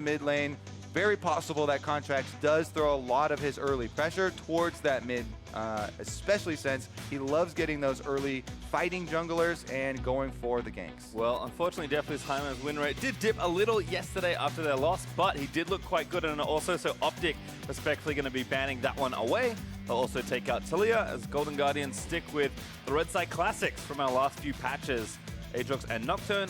mid lane. Very possible that Contractz does throw a lot of his early pressure towards that mid, especially since he loves getting those early fighting junglers and going for the ganks. Well, unfortunately, Deftly's Hyman's win rate did dip a little yesterday after their loss, but he did look quite good, and also so OpTic respectfully going to be banning that one away. They'll also take out Talia as Golden Guardians stick with the Red Side Classics from our last few patches. Aatrox and Nocturne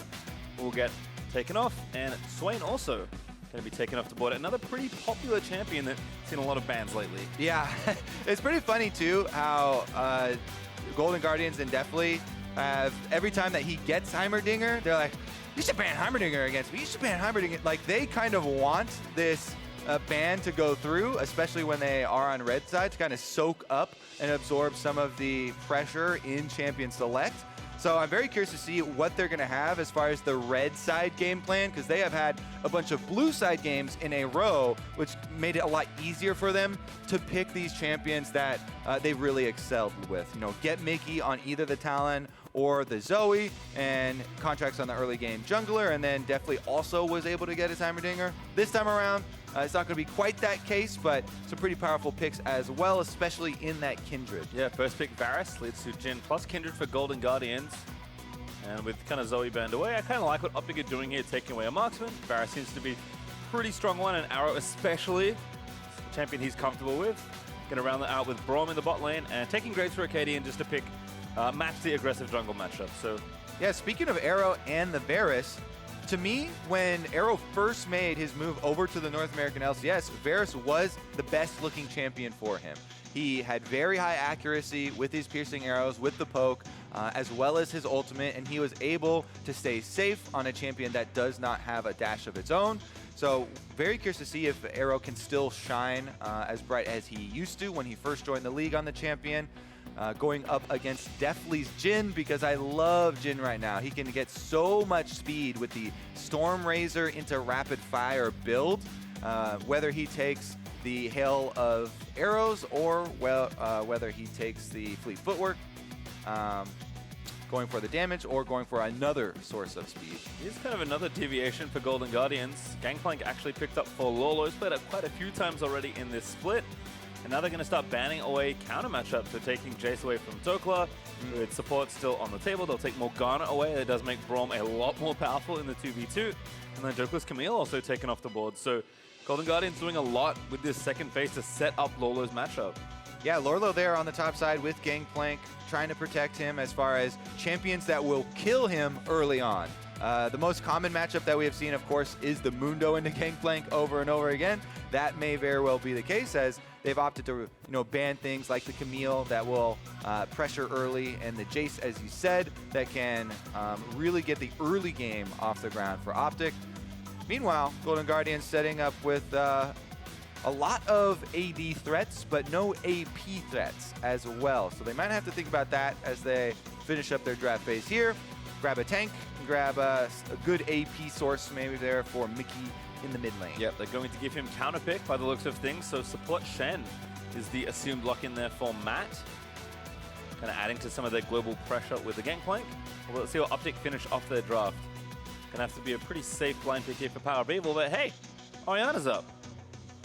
will get taken off, and Swain also going to be taken off the board. Another pretty popular champion that's seen a lot of bans lately. Yeah, it's pretty funny too how Golden Guardians and Deftly have, every time that he gets Heimerdinger, they're like, you should ban Heimerdinger against me, you should ban Heimerdinger. Like, they kind of want this ban to go through, especially when they are on red side, to kind of soak up and absorb some of the pressure in Champion Select. So I'm very curious to see what they're going to have as far as the red side game plan, because they have had a bunch of blue side games in a row, which made it a lot easier for them to pick these champions that they really excelled with. You know, get Mickey on either the Talon or the Zoe, and Contractz on the early game jungler, and then Deftly also was able to get his Heimerdinger. This time around, it's not going to be quite that case, but some pretty powerful picks as well, especially in that Kindred. Yeah, first pick Varus leads to Jhin plus Kindred for Golden Guardians. And with kind of Zoe banned away, I kind of like what OpTic are doing here, taking away a marksman. Varus seems to be a pretty strong one, and Arrow especially, a champion he's comfortable with. Going to round that out with Braum in the bot lane, and taking Graves for Akaadian just to pick match the aggressive jungle matchup. So yeah, speaking of Arrow and the Varus, to me, when Arrow first made his move over to the North American LCS, Varus was the best looking champion for him. He had very high accuracy with his piercing arrows, with the poke, as well as his ultimate, and he was able to stay safe on a champion that does not have a dash of its own. So very curious to see if Arrow can still shine as bright as he used to when he first joined the league on the champion. Going up against Deftly's Jhin, because I love Jhin right now. He can get so much speed with the Storm Razor into rapid fire build, whether he takes the hail of arrows or whether he takes the fleet footwork, going for the damage or going for another source of speed. Here's kind of another deviation for Golden Guardians. Gangplank actually picked up for Lourlo. He's played it quite a few times already in this split. And now they're going to start banning away counter matchups. So taking Jace away from Dhokla, with support still on the table. They'll take Morgana away. That does make Braum a lot more powerful in the 2v2. And then Dhokla's Camille also taken off the board. So Golden Guardians doing a lot with this second phase to set up Lourlo's matchup. Yeah, Lourlo there on the top side with Gangplank, trying to protect him as far as champions that will kill him early on. The most common matchup that we have seen, of course, is the Mundo into Gangplank over and over again. That may very well be the case, as they've opted to ban things like the Camille that will pressure early, and the Jace, as you said, that can really get the early game off the ground for OpTic. Meanwhile, Golden Guardians setting up with a lot of AD threats, but no AP threats as well. So they might have to think about that as they finish up their draft phase here. Grab a tank, grab a good AP source maybe there for Mickey in the mid lane. Yep, they're going to give him counter pick by the looks of things. So support Shen is the assumed lock in there for Matt. Kind of adding to some of their global pressure with the Gangplank. Well, let's see what OpTic finish off their draft. Gonna have to be a pretty safe blind pick here for powerOfEvil, but hey, Orianna's up.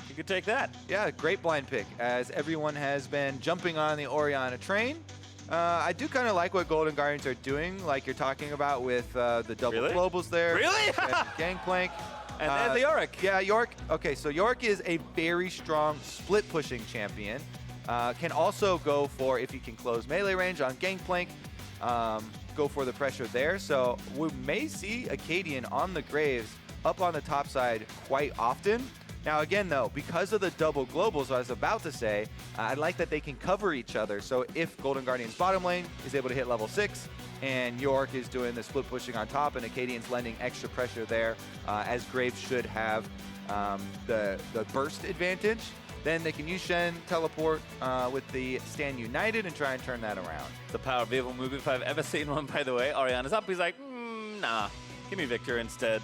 You could take that. Yeah, great blind pick, as everyone has been jumping on the Orianna train. I do kind of like what Golden Guardians are doing, like you're talking about with the double globals there. Really? Gangplank. And then the Yorick. Yeah, Yorick. Okay, so Yorick is a very strong split pushing champion. Can also go for, if he can close melee range on Gangplank, go for the pressure there. So we may see Akaadian on the Graves up on the top side quite often. Now again though, because of the double globals, I was about to say, I like that they can cover each other. So if Golden Guardian's bottom lane is able to hit level 6, and Yorick is doing the split pushing on top, and Akaadian's lending extra pressure there, as Graves should have the burst advantage, then they can use Shen, teleport with the Stand United, and try and turn that around. The powerOfEvil move, if I've ever seen one, by the way. Orianna's up, he's like, nah, give me Viktor instead.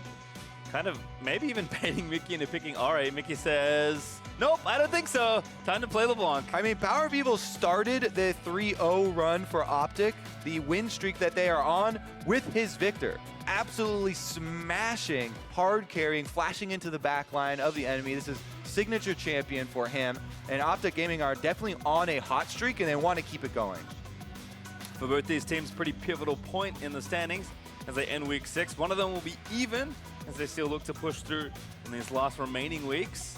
Kind of maybe even baiting Mickey into picking RA. Mickey says, Nope, I don't think so. Time to play LeBlanc. I mean, powerOfEvil started the 3-0 run for OpTic, the win streak that they are on, with his Viktor. Absolutely smashing, hard carrying, flashing into the back line of the enemy. This is signature champion for him. And OpTic Gaming are definitely on a hot streak, and they want to keep it going. For both these teams, pretty pivotal point in the standings as they end week 6. One of them will be even as they still look to push through in these last remaining weeks.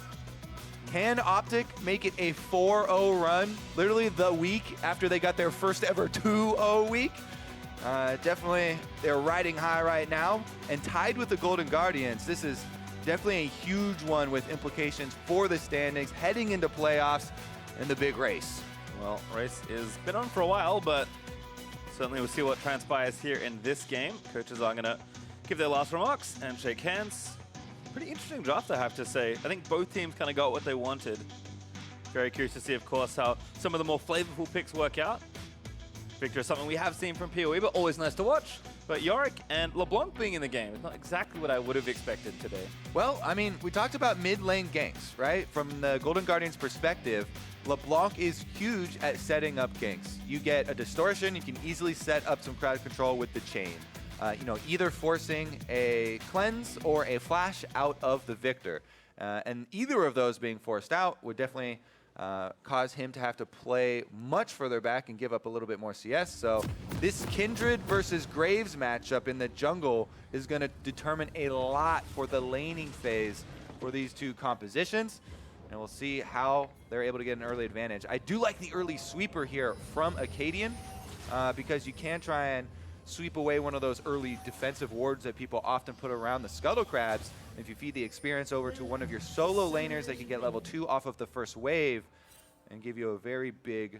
Can OpTic make it a 4-0 run, literally the week after they got their first ever 2-0 week? Definitely, they're riding high right now, and tied with the Golden Guardians. This is definitely a huge one with implications for the standings, heading into playoffs in the big race. Well, race is been on for a while, but certainly we'll see what transpires here in this game. Coaches are going to give their last remarks and shake hands. Pretty interesting draft, I have to say. I think both teams kind of got what they wanted. Very curious to see, of course, how some of the more flavorful picks work out. Viktor is something we have seen from PoE, but always nice to watch. But Yorick and LeBlanc being in the game is not exactly what I would have expected today. Well, I mean, we talked about mid-lane ganks, right? From the Golden Guardians' perspective, LeBlanc is huge at setting up ganks. You get a distortion, you can easily set up some crowd control with the chain. Either forcing a cleanse or a flash out of the Viktor. And either of those being forced out would definitely cause him to have to play much further back and give up a little bit more CS. So this Kindred versus Graves matchup in the jungle is going to determine a lot for the laning phase for these two compositions. And we'll see how they're able to get an early advantage. I do like the early sweeper here from Akaadian because you can try and sweep away one of those early defensive wards that people often put around the Scuttle Crabs. If you feed the experience over to one of your solo laners, they can get level 2 off of the first wave and give you a very big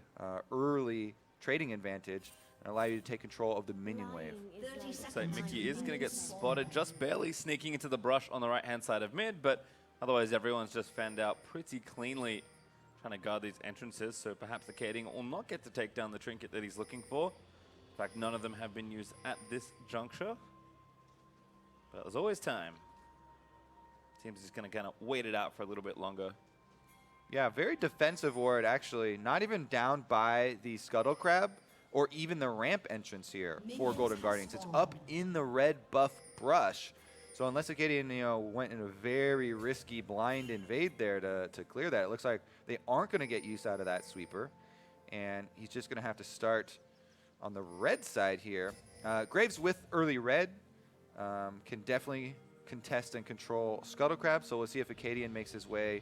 early trading advantage and allow you to take control of the minion wave. Looks like Mickey is going to get spotted just barely sneaking into the brush on the right-hand side of mid, but otherwise everyone's just fanned out pretty cleanly trying to guard these entrances, so perhaps Akaadian will not get to take down the trinket that he's looking for. In fact, none of them have been used at this juncture. But there's always time. Team's just going to kind of wait it out for a little bit longer. Yeah, very defensive ward, actually. Not even down by the Scuttle Crab or even the ramp entrance here for Golden Guardians. It's up in the red buff brush. So unless Akaadian, went in a very risky blind invade there to clear that, it looks like they aren't going to get use out of that sweeper. And he's just going to have to start on the red side here. Graves with early red can definitely contest and control Scuttle Crab, so we'll see if Akaadian makes his way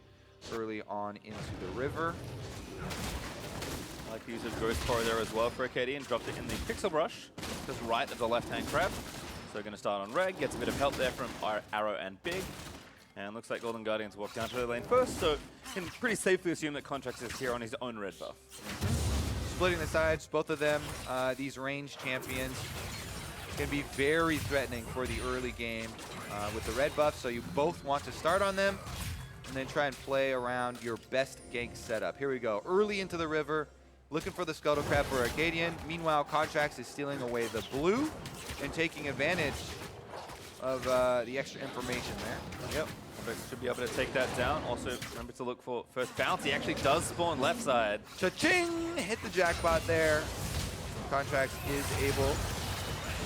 early on into the river. I like the use of Ghost Core there as well for Akaadian. Dropped it in the Pixel Brush, just right of the left-hand crab. So going to start on red, gets a bit of help there from Arrow and Big. And looks like Golden Guardians walk down to their lane first, so can pretty safely assume that Contractz is here on his own red buff. Splitting the sides, both of them, these range champions, can be very threatening for the early game with the red buff, so you both want to start on them and then try and play around your best gank setup. Here we go, early into the river, looking for the Scuttle Crab for Akaadian. Meanwhile, Contractz is stealing away the blue and taking advantage of the extra information there. Yep, should be able to take that down. Also, remember to look for first bounce. He actually does spawn left side. Cha-ching! Hit the jackpot there. Contractz is able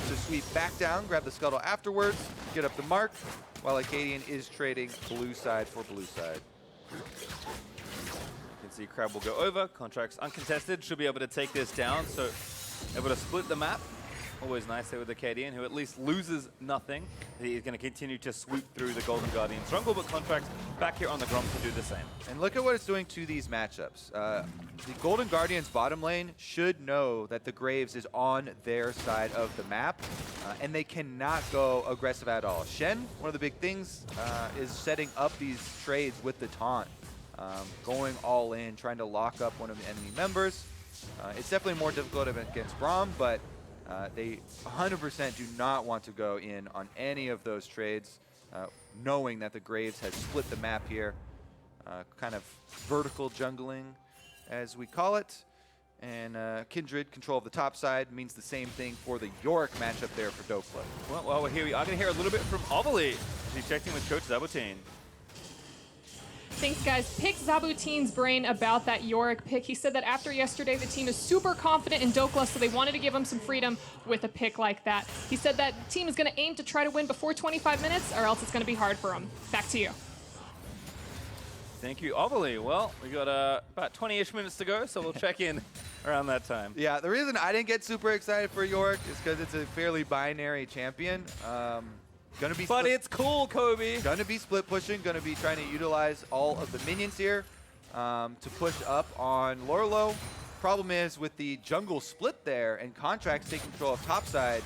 to sweep back down, grab the Scuttle afterwards, get up the mark, while Akaadian is trading blue side for blue side. You can see Crab will go over. Contractz uncontested, should be able to take this down. So able to split the map. Always nice there with Akaadian, who at least loses nothing. He's going to continue to swoop through the Golden Guardians jungle, but Contractz back here on the Grump to do the same. And look at what it's doing to these matchups. The Golden Guardians bottom lane should know that the Graves is on their side of the map, and they cannot go aggressive at all. Shen, one of the big things, is setting up these trades with the taunt, going all in, trying to lock up one of the enemy members. It's definitely more difficult against Braum, but they 100% do not want to go in on any of those trades, knowing that the Graves has split the map here. Kind of vertical jungling, as we call it. And Kindred, control of the top side, means the same thing for the Yorick matchup there for Dhokla. Well, we are going to hear a little bit from OpTic as he's checking with Coach Zabotin. Thanks, guys. Pick Zabutine's brain about that Yorick pick. He said that after yesterday, the team is super confident in Dhokla, so they wanted to give him some freedom with a pick like that. He said that the team is going to aim to try to win before 25 minutes, or else it's going to be hard for him. Back to you. Thank you, OpTic. Well, we got about 20-ish minutes to go, so we'll check in around that time. Yeah, the reason I didn't get super excited for Yorick is because it's a fairly binary champion. But it's cool, Kobe. Gonna be split pushing, gonna be trying to utilize all of the minions here to push up on Lourlo. Problem is with the jungle split there and Contractz taking control of topside,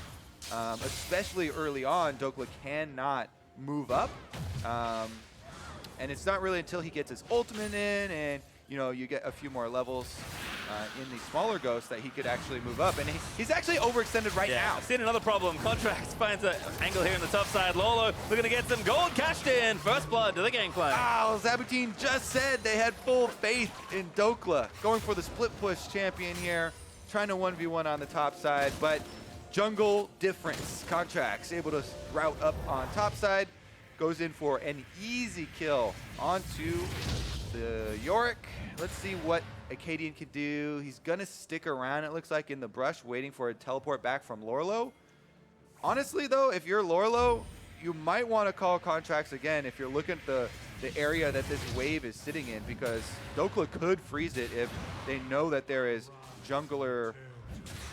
especially early on, Dhokla cannot move up. And it's not really until he gets his ultimate in and you get a few more levels in the smaller ghosts that he could actually move up. And he's actually overextended right now. I've seen another problem. Contractz finds an angle here on the top side. Lourlo looking to get some gold cashed in. First blood to the Gangplank. Wow, Zabutine just said they had full faith in Dhokla. Going for the split push champion here. Trying to 1v1 on the top side, but jungle difference. Contractz able to route up on top side. Goes in for an easy kill onto the Yorick. Let's see what Akaadian could do. He's gonna stick around, it looks like, in the brush, waiting for a teleport back from Lourlo. Honestly, though, if you're Lourlo, you might want to call Contractz again if you're looking at the area that this wave is sitting in, because Dhokla could freeze it if they know that there is jungler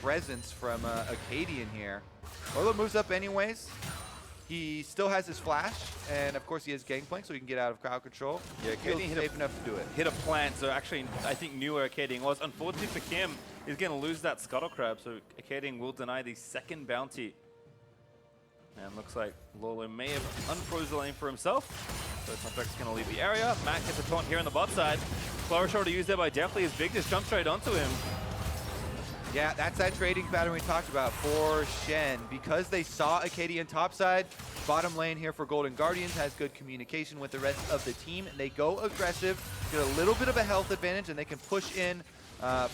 presence from Akaadian here. Lourlo moves up anyways. He still has his flash, and of course he has Gangplank, so he can get out of crowd control. Yeah, Akaadian safe enough to do it. Hit a plant, so actually I think knew where Akaadian was. Unfortunately for Kim, he's going to lose that Scuttle Crab, so Akaadian will deny the second bounty. And looks like Lourlo may have unfroze the lane for himself. So Contractz is going to leave the area. Matt gets a taunt here on the bot side. Flourish already used there by Deftly. His big just jumped straight onto him. Yeah, that's that trading pattern we talked about for Shen. Because they saw Akaadian topside, bottom lane here for Golden Guardians has good communication with the rest of the team. They go aggressive, get a little bit of a health advantage, and they can push in,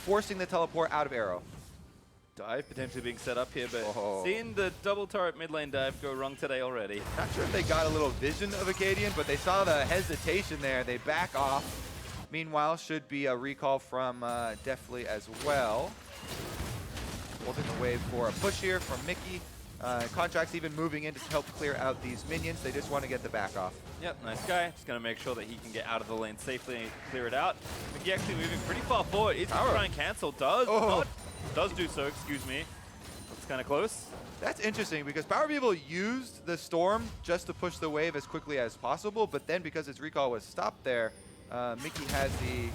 forcing the teleport out of arrow. Dive potentially being set up here, but seeing the double turret mid lane dive go wrong today already. Not sure if they got a little vision of Akaadian, but they saw the hesitation there. They back off. Meanwhile, should be a recall from Deftly as well. Holding the wave for a push here from Mickey. Contractz even moving in to help clear out these minions. They just want to get the back off. Yep, nice guy. Just going to make sure that he can get out of the lane safely and clear it out. Mickey actually moving pretty far forward. He's going to try and cancel. Does do so, excuse me. That's kind of close. That's interesting because powerOfEvil used the storm just to push the wave as quickly as possible, but then because its recall was stopped there, Mickey has the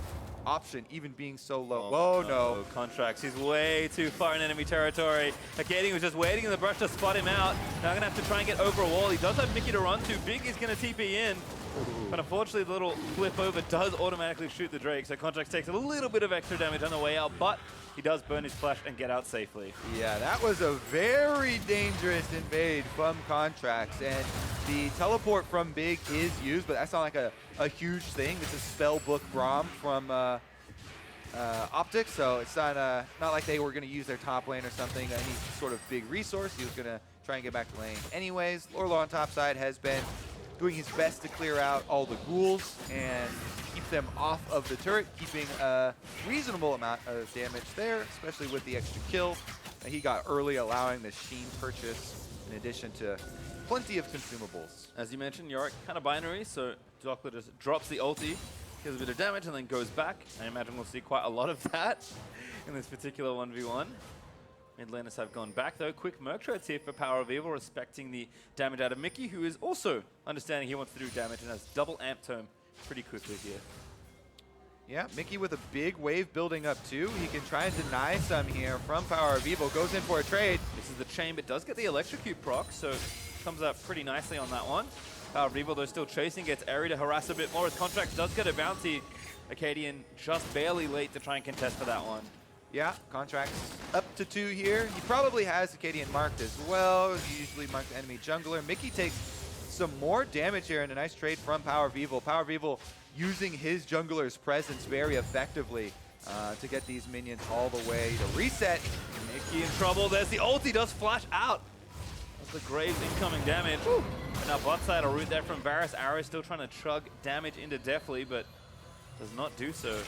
option, even being so low. Whoa, no. Contractz, he's way too far in enemy territory. Akaadian was just waiting in the brush to spot him out. Now going to have to try and get over a wall. He does have Mickey to run to. Big is going to TP in. But unfortunately, the little flip over does automatically shoot the Drake, so Contractz takes a little bit of extra damage on the way out, but he does burn his flash and get out safely. Yeah, that was a very dangerous invade from Contractz, and the teleport from Big is used, but that's not like a huge thing. This is Spellbook Braum from OpTic, so it's not like they were going to use their top lane or something, any sort of big resource. He was going to try and get back to lane anyways. Lourlo on top side has been doing his best to clear out all the ghouls and keep them off of the turret, keeping a reasonable amount of damage there, especially with the extra kill that he got early, allowing the Sheen purchase in addition to plenty of consumables. As you mentioned, Yorick kind of binary, so Dhokla just drops the ulti, kills a bit of damage, and then goes back. I imagine we'll see quite a lot of that in this particular 1v1. Mid laners have gone back though. Quick Merc Treads here for powerOfEvil, respecting the damage out of Mickey, who is also understanding he wants to do damage and has double amp tome pretty quickly here. Yeah, Mickey with a big wave building up too. He can try and deny some here from powerOfEvil. Goes in for a trade. This is the chain, but does get the electrocute proc, so comes out pretty nicely on that one. powerOfEvil though still chasing, gets Airy to harass a bit more as Contractz does get a bounty. Akaadian just barely late to try and contest for that one. Yeah, Contractz up to 2 here. He probably has Akaadian marked as well. He usually marks the enemy jungler. Mickey takes some more damage here and a nice trade from powerOfEvil. powerOfEvil using his jungler's presence very effectively to get these minions all the way to reset. Mickey in trouble. There's the ulti, does flash out. the Graves incoming damage. Woo. And now bot side, a root there from Varus. Arrow still trying to chug damage into Deftly, but does not do so.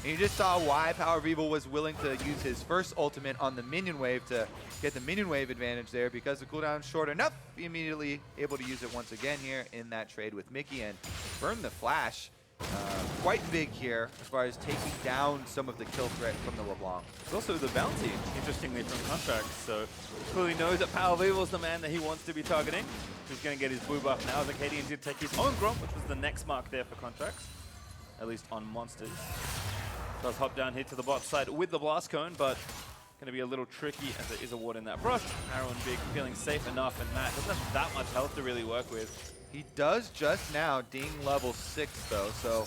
And you just saw why powerOfEvil was willing to use his first ultimate on the minion wave to get the minion wave advantage there, because the cooldown is short enough. Immediately able to use it once again here in that trade with Mickey and burn the flash. Quite big here as far as taking down some of the kill threat from the LeBlanc. There's also the bounty, interestingly, from Contractz. So clearly knows that powerOfEvil is the man that he wants to be targeting. He's going to get his blue buff now. The Akaadian did take his own Braum, which was the next mark there for Contractz, at least on monsters. Does hop down here to the bot side with the blast cone, but going to be a little tricky as there is a ward in that brush. Arrow and Big feeling safe enough, and Matt doesn't have that much health to really work with. He does just now ding level 6 though, so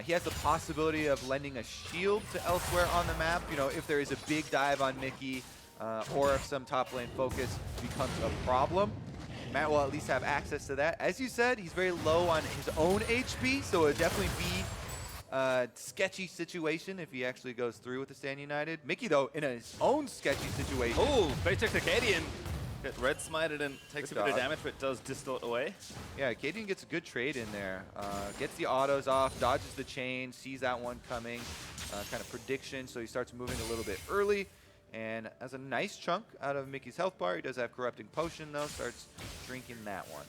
he has the possibility of lending a shield to elsewhere on the map, you know, if there is a big dive on Mickey, or if some top lane focus becomes a problem. Matt will at least have access to that. As you said, he's very low on his own HP, so it would definitely be a sketchy situation if he actually goes through with the Stand United. Mickey, though, in his own sketchy situation. Oh, face check to Akaadian. Get red smited and takes Good a bit of dodge. damage, but does distort away. Yeah, Akaadian gets a good trade in there. Gets the autos off, dodges the chain, sees that one coming, kind of prediction, so he starts moving a little bit early. And as a nice chunk out of Mickey's health bar, he does have Corrupting Potion, though, starts drinking that one.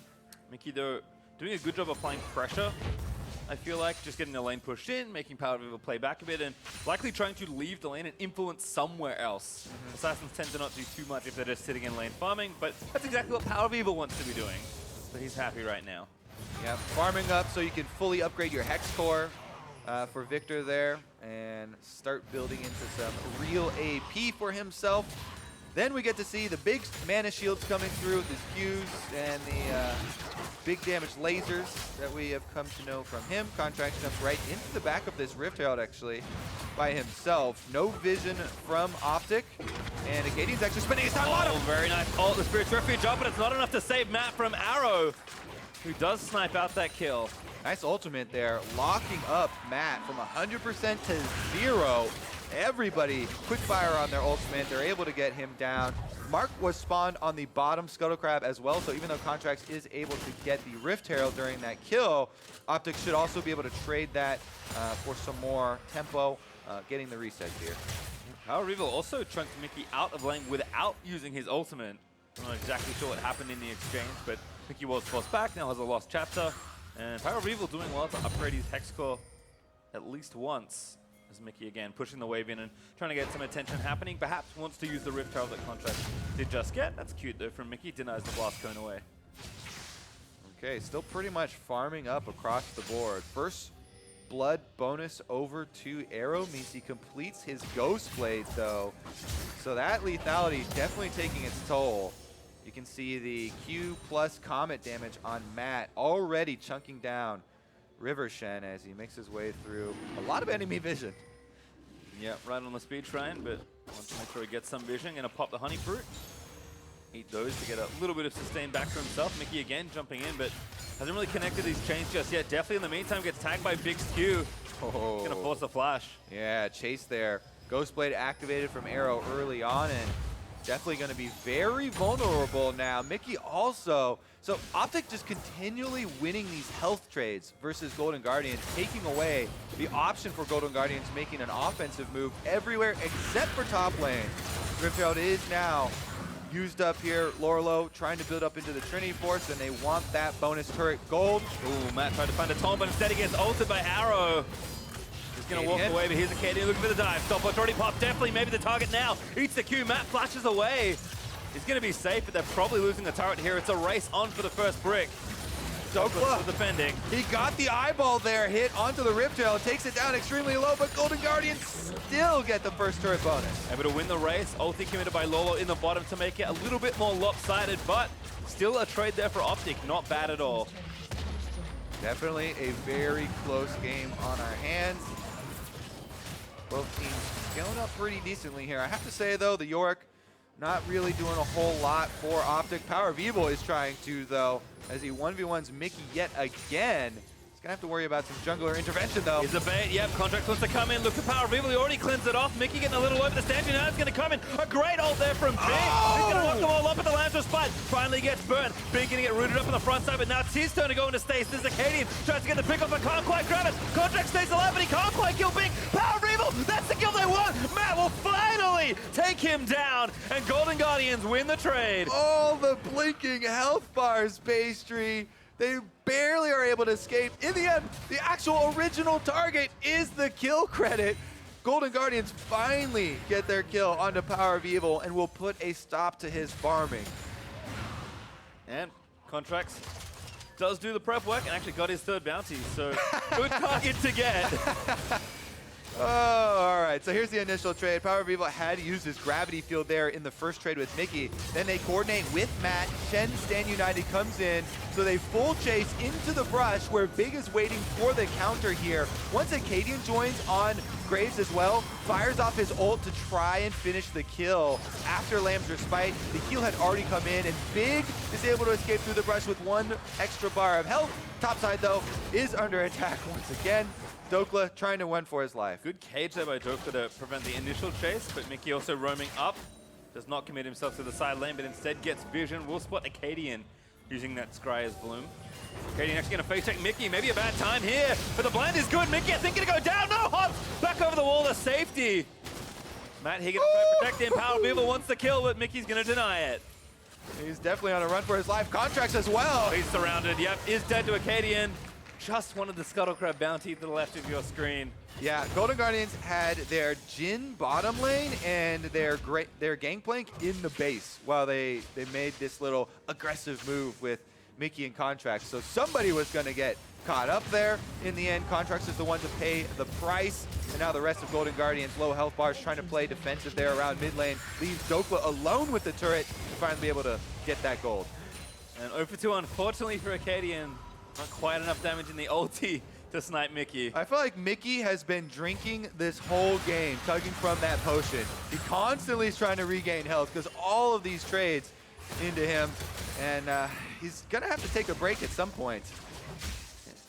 Mickey, though, doing a good job applying pressure, I feel like. Just getting the lane pushed in, making powerOfEvil play back a bit, and likely trying to leave the lane and influence somewhere else. Assassins tend to not do too much if they're just sitting in lane farming, but that's exactly what powerOfEvil wants to be doing. So he's happy right now. Yeah, farming up so you can fully upgrade your Hex Core for Viktor there and start building into some real AP for himself. Then we get to see the big mana shields coming through with his Qs and the big damage lasers that we have come to know from him. Contractz jumps right into the back of this Rift Herald actually by himself. No vision from OpTic, and Akaadian's actually spending his time on him. Very nice ult, the Spirit's Refuge up, but it's not enough to save Matt from Arrow, who does snipe out that kill. Nice ultimate there, locking up Matt from 100% to 0. Everybody quick fire on their ultimate. They're able to get him down. Mark was spawned on the bottom Scuttle Crab as well, so even though Contractz is able to get the Rift Herald during that kill, OpTic should also be able to trade that for some more tempo, getting the reset here. powerOfEvil also chunked Mickey out of lane without using his ultimate. I'm not exactly sure what happened in the exchange, but Mickey was forced back, now has a lost chapter. And powerOfEvil doing well to upgrade his Hex Core at least once. As Mickey again pushing the wave in and trying to get some attention happening. Perhaps wants to use the Rift Herald that Contractz did just get. That's cute though from Mickey, denies the blast cone away. Okay, still pretty much farming up across the board. First blood bonus over to Arrow means he completes his Ghost Blade though. So that lethality definitely taking its toll. You can see the Q plus Comet damage on Matt already chunking down River Shen as he makes his way through a lot of enemy vision. Yeah, right on the speed shrine, but wants to make sure he gets some vision. Gonna pop the honey fruit. Eat those to get a little bit of sustain back for himself. Mickey again jumping in, but hasn't really connected these chains just yet. Definitely in the meantime gets tagged by Big Skew. Oh. Gonna force the flash. Yeah, chase there. Ghost Blade activated from Arrow early on, and definitely going to be very vulnerable now. Mickey also. So OpTic just continually winning these health trades versus Golden Guardians, taking away the option for Golden Guardians making an offensive move everywhere except for top lane. Rift Herald is now used up here. Lourlo trying to build up into the Trinity Force, and they want that bonus turret gold. Ooh, Matt tried to find a taunt, but instead he gets ulted by Arrow. He's going to walk away, but here's Akaadian looking for the dive. Stopwatch already popped. Definitely maybe the target now. Eats the Q. Matt flashes away. He's going to be safe, but they're probably losing the turret here. It's a race on for the first brick. Dhokla defending. He got the eyeball there, hit onto the Rift Herald, takes it down extremely low, but Golden Guardians still get the first turret bonus. Able to win the race. Ulti committed by Lourlo in the bottom to make it a little bit more lopsided, but still a trade there for OpTic. Not bad at all. Definitely a very close game on our hands. Both teams scaling up pretty decently here. I have to say, though, the Yorick not really doing a whole lot for OpTic. powerOfEvil is trying to, though, as he 1v1s Mickey yet again. He's gonna have to worry about some jungler intervention though. Here's a bait. Yep, Contractz wants to come in. Look at powerOfEvil. He already cleansed it off. Mickey getting a little over the stanchion. Now it's going to come in. A great ult there from Big. He's going to lock them all up at the Lancer Spite. Finally gets burned. Big going to get rooted up on the front side, but now it's his turn to go into stasis. Akaadian tries to get the pick off, but can't quite grab it. Contractz stays alive, but he can't quite kill Big. powerOfEvil, that's the kill they want. Matt will finally take him down, and Golden Guardians win the trade. All the blinking health bars, Pastry. They barely are able to escape. In the end, the actual original target is the kill credit. Golden Guardians finally get their kill onto powerOfEvil and will put a stop to his farming. And Contractz does do the prep work and actually got his third bounty, so good target to get. Oh, all right. So here's the initial trade. powerOfEvil had used his gravity field there in the first trade with Mickey. Then they coordinate with Matt. Shen Stand United comes in. So they full chase into the brush where Big is waiting for the counter here. Once Akaadian joins on Graves as well, fires off his ult to try and finish the kill. After Lamb's Respite, the heal had already come in, and Big is able to escape through the brush with one extra bar of health. Topside, though, is under attack once again. Dhokla trying to win for his life. Good cage there by Dhokla to prevent the initial chase, but Mickey also roaming up. Does not commit himself to the side lane, but instead gets vision. Will spot Akaadian using that Scryer's Bloom. Akaadian actually going to face check Mickey. Maybe a bad time here, but the blind is good. Mickey, I think, going to go down. No, hops! Back over the wall to safety. Matt Higgins trying to protect him. powerOfEvil wants the kill, but Mickey's going to deny it. He's definitely on a run for his life. Contractz as well. He's surrounded. Yep, is dead to Akaadian. Just wanted the Scuttle Crab bounty to the left of your screen. Yeah, Golden Guardians had their Jhin bottom lane and their Gangplank in the base while they made this little aggressive move with Mickey and Contractz. So somebody was going to get caught up there. In the end, Contractz is the one to pay the price. And now the rest of Golden Guardians, low health bars, trying to play defensive there around mid lane. Leaves Dhokla alone with the turret to finally be able to get that gold. And 0 for 2, unfortunately for Akaadian. Not quite enough damage in the ulti to snipe Mickey. I feel like Mickey has been drinking this whole game, tugging from that potion. He constantly is trying to regain health because all of these trades into him, and he's going to have to take a break at some point.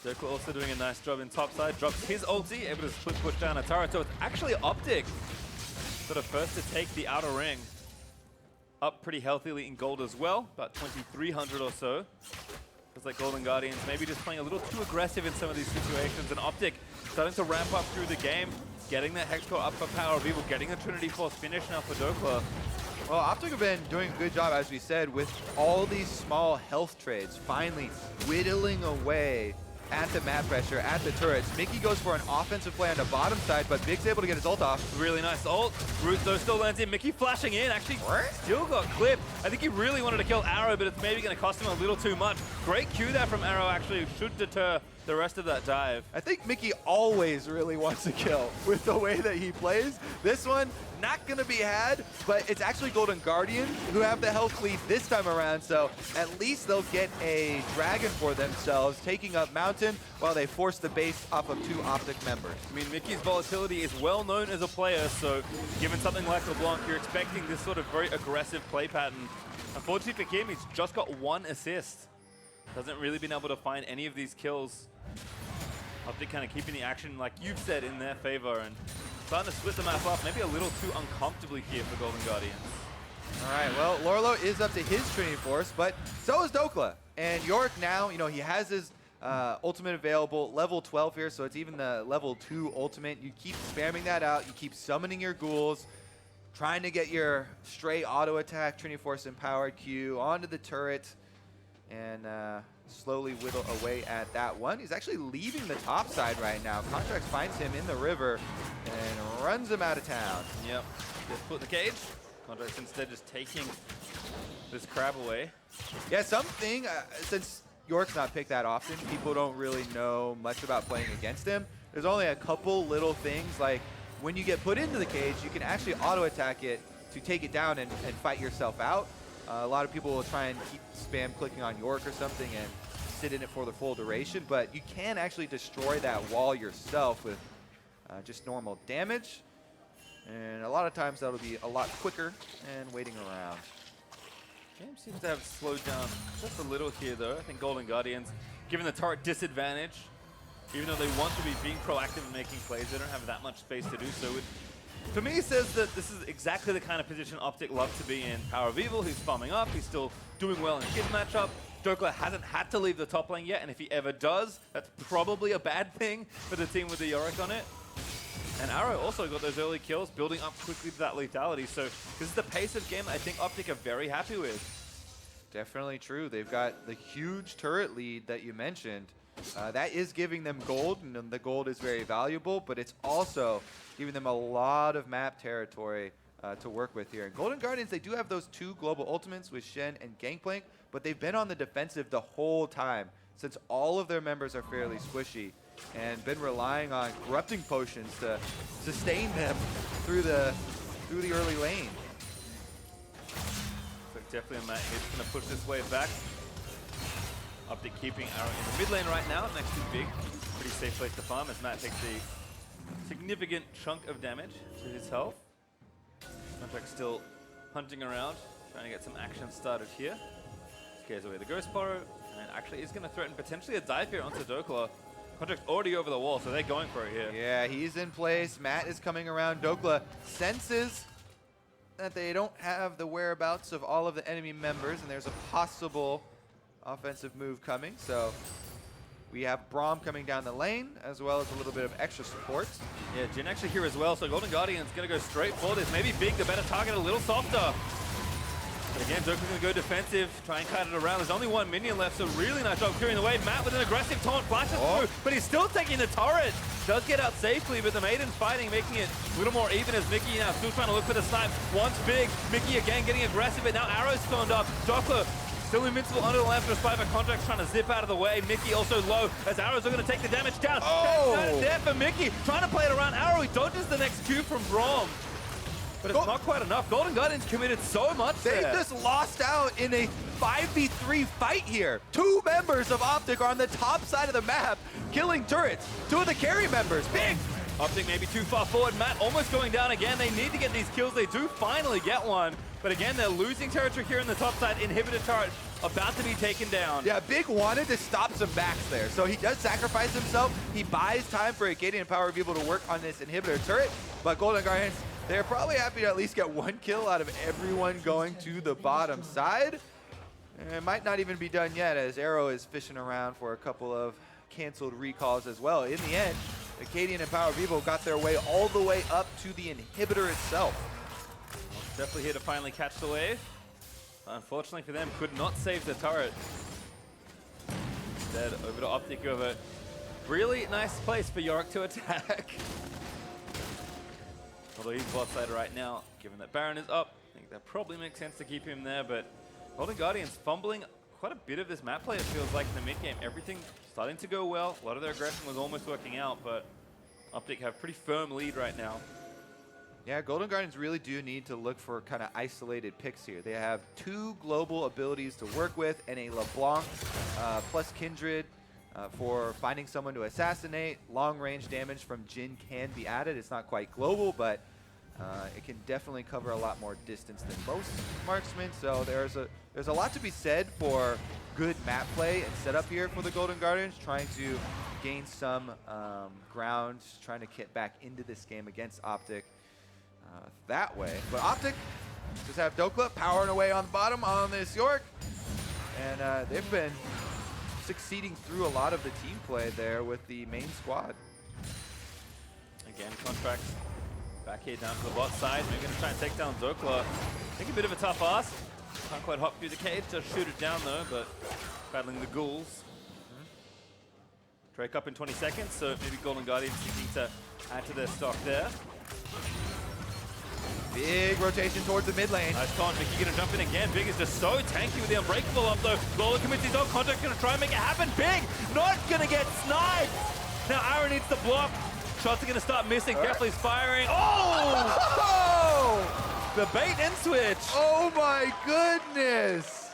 Dhokla also doing a nice job in top side. Drops his ulti, able to split push down a turret. So it's actually OpTic sort of first to take the outer ring. Up pretty healthily in gold as well, about 2,300 or so. Feels like Golden Guardians maybe just playing a little too aggressive in some of these situations, and OpTic starting to ramp up through the game, getting the Hex Core up for powerOfEvil, getting a Trinity Force finish now for Dhokla. Well, OpTic have been doing a good job, as we said, with all these small health trades, finally whittling away at the map pressure, at the turrets. Mickey goes for an offensive play on the bottom side, but Big's able to get his ult off. Really nice ult. Root though still lands in. Mickey flashing in, actually still got clipped. I think he really wanted to kill Arrow, but it's maybe going to cost him a little too much. Great Q there from Arrow, actually should deter the rest of that dive. I think Mickey always really wants to kill with the way that he plays. This one, not going to be had, but it's actually Golden Guardians who have the health lead this time around, so at least they'll get a dragon for themselves, taking up Mountain while they force the base off of 2 OpTic members. I mean, Mickey's volatility is well known as a player, so given something like LeBlanc, you're expecting this sort of very aggressive play pattern. Unfortunately for him, he's just got 1 assist. Hasn't really been able to find any of these kills. OpTic kind of keeping the action, like you've said, in their favor, and starting to split the map up, maybe a little too uncomfortably here for Golden Guardians. All right, well, Lourlo is up to his Trinity Force, but so is Dhokla. And Yorick now, you know, he has his ultimate available, level 12 here, so it's even the level 2 ultimate. You keep spamming that out, you keep summoning your ghouls, trying to get your stray auto attack, Trinity Force empowered Q onto the turret, and slowly whittle away at that one. He's actually leaving the top side right now. Contractz finds him in the river and runs him out of town. Yep, just put the cage. Contractz instead just taking this crab away. Yeah, something, since Yorick's not picked that often, people don't really know much about playing against him. There's only a couple little things, like when you get put into the cage, you can actually auto attack it to take it down and fight yourself out. A lot of people will try and keep spam clicking on Yorick or something and sit in it for the full duration, but you can actually destroy that wall yourself with just normal damage. And a lot of times that'll be a lot quicker and waiting around. Game seems to have slowed down just a little here, though. I think Golden Guardians, given the turret disadvantage, even though they want to be being proactive and making plays, they don't have that much space to do so. For me, it says that this is exactly the kind of position OpTic love to be in. powerOfEvil, who's farming up, he's still doing well in his matchup. Dhokla hasn't had to leave the top lane yet, and if he ever does, that's probably a bad thing for the team with the Yorick on it. And Arrow also got those early kills, building up quickly to that lethality. So this is the pace of game that I think OpTic are very happy with. Definitely true. They've got the huge turret lead that you mentioned. That is giving them gold, and the gold is very valuable, but it's also giving them a lot of map territory to work with here. And Golden Guardians, they do have those 2 global ultimates with Shen and Gangplank, but they've been on the defensive the whole time since all of their members are fairly squishy and been relying on corrupting potions to sustain them through the early lane. So definitely a Matt He's going to push this wave back. OpTic keeping Arrow in the mid lane right now, next to Big. Pretty safe place to farm as Matt takes a significant chunk of damage to his health. Contractz still hunting around, trying to get some action started here. Scares away the Ghost Borrow, and actually is going to threaten potentially a dive here onto Dhokla. Contractz already over the wall, so they're going for it here. Yeah, he's in place. Matt is coming around. Dhokla senses that they don't have the whereabouts of all of the enemy members, and there's a possible offensive move coming. So we have Braum coming down the lane, as well as a little bit of extra support. Yeah, Jhin actually here as well, so Golden Guardian's going to go straight for this. Maybe Big, the better target, a little softer. But again, Dhokla's going to go defensive, try and cut it around. There's only 1 minion left, so really nice job clearing the way. Matt with an aggressive taunt flashes through, but he's still taking the turret. Does get out safely, but the Maiden's fighting, making it a little more even as Mickey now still trying to look for the snipe. Once Big, Mickey again getting aggressive, but now Arrow's phoned up. Dhokla still invincible under the left despite the Contractz trying to zip out of the way. Mickey also low as Arrows are going to take the damage down. That's there for Mickey, trying to play it around Arrow. He dodges the next Q from Braum. But it's not quite enough. Golden Guardians committed so much They there. just lost out in a 5v3 fight here. 2 members of OpTic are on the top side of the map, killing turrets. 2 of the carry members. Big! OpTic maybe too far forward. Matt almost going down again. They need to get these kills. They do finally get one. But again, they're losing territory here in the top side. Inhibitor turret about to be taken down. Yeah, Big wanted to stop some backs there. So he does sacrifice himself. He buys time for Akaadian and powerOfEvil to work on this inhibitor turret. But Golden Guardians, they're probably happy to at least get 1 kill out of everyone going to the bottom side. And it might not even be done yet, as Arrow is fishing around for a couple of canceled recalls as well. In the end, Akaadian and powerOfEvil got their way all the way up to the inhibitor itself. Definitely here to finally catch the wave. Unfortunately for them, could not save the turret. Instead, over to OpTic, who have a really nice place for Yorick to attack. Although he's bot side right now, given that Baron is up, I think that probably makes sense to keep him there, but Golden Guardians fumbling quite a bit of this map play, it feels like, in the mid game. Everything starting to go well. A lot of their aggression was almost working out, but OpTic have pretty firm lead right now. Yeah, Golden Guardians really do need to look for kind of isolated picks here. They have 2 global abilities to work with and a LeBlanc plus Kindred for finding someone to assassinate. Long-range damage from Jhin can be added. It's not quite global, but it can definitely cover a lot more distance than most marksmen. So there's a lot to be said for good map play and setup here for the Golden Guardians, trying to gain some ground, trying to get back into this game against OpTic that way. But OpTic just have Dhokla powering away on the bottom on this Yorick, and they've been succeeding through a lot of the team play there with the main squad. Again, Contractz back here down to the bot side. They're going to try and take down Dhokla. I think a bit of a tough ask. Can't quite hop through the cage, just shoot it down though, but battling the ghouls. Drake up in 20 seconds, so maybe Golden Guardians need to add to their stock there. Big rotation towards the mid lane. Nice taunt. Mickey gonna jump in again. Big is just so tanky with the Unbreakable up though. Lourlo commits his own. Contractz gonna try and make it happen. Big not gonna get sniped. Now Aaron needs to block. Shots are gonna start missing. Deftly's firing. Oh! The bait and switch. Oh my goodness!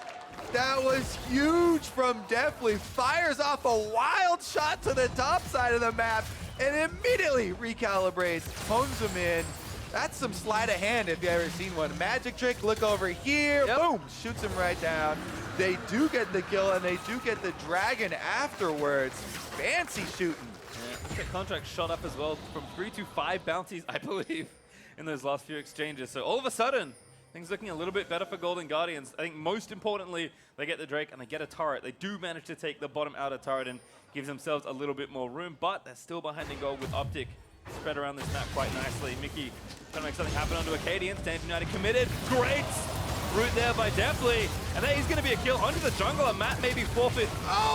That was huge from Deftly. Fires off a wild shot to the top side of the map and immediately recalibrates, hones him in. That's some sleight of hand if you've ever seen one. Magic trick, look over here, boom, shoots him right down. They do get the kill and they do get the dragon afterwards. Fancy shooting. Yeah, Contractz shot up as well from 3 to 5 bounties, I believe, in those last few exchanges. So all of a sudden, things looking a little bit better for Golden Guardians. I think most importantly, they get the Drake and they get a turret. They do manage to take the bottom outer turret and gives themselves a little bit more room, but they're still behind in goal with OpTic spread around this map quite nicely. Mickey trying to make something happen onto Akaadian. Stand United committed. Great route there by Deftly. And that is going to be a kill onto the jungle, and Matt maybe forfeit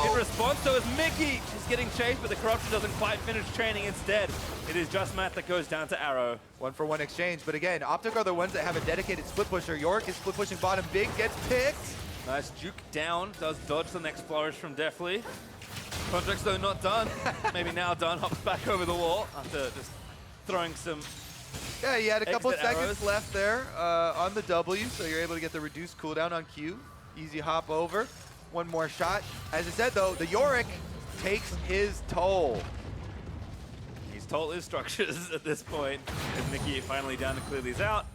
in response. So as Mickey is getting chased, but the corruption doesn't quite finish training. Instead, it is just Matt that goes down to Arrow. 1-for-1 exchange, but again, OpTic are the ones that have a dedicated split pusher. Yorick is split pushing bottom. Big gets picked. Nice juke down, does dodge the next flourish from Deftly. Contractz though not done. Maybe now done, hops back over the wall after just throwing some Yeah, you had a couple exit seconds arrows left there on the W, so you're able to get the reduced cooldown on Q. Easy hop over. One more shot. As I said though, the Yorick takes his toll. He's told his structures at this point. As Mickey finally down to clear these out.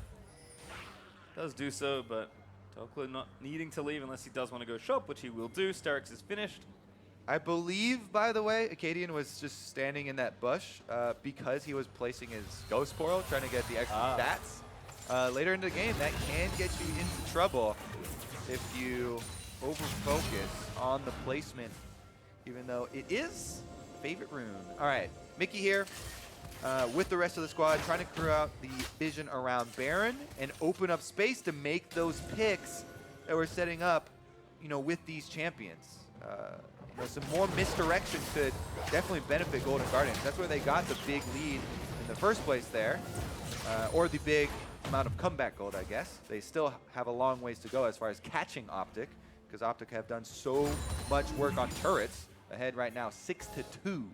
Does do so, but Dhokla not needing to leave unless he does want to go shop, which he will do. Sterix is finished. I believe, by the way, Akaadian was just standing in that bush because he was placing his Ghost Portal, trying to get the extra stats. Later in the game, that can get you into trouble if you over-focus on the placement, even though it is favorite rune. All right, Mickey here with the rest of the squad, trying to clear out the vision around Baron and open up space to make those picks that we're setting up, you know, with these champions. You know, some more misdirection could definitely benefit Golden Guardians. That's where they got the big lead in the first place there, or the big amount of comeback gold, I guess. They still have a long ways to go as far as catching OpTic, because OpTic have done so much work on turrets. Ahead right now, 6-2.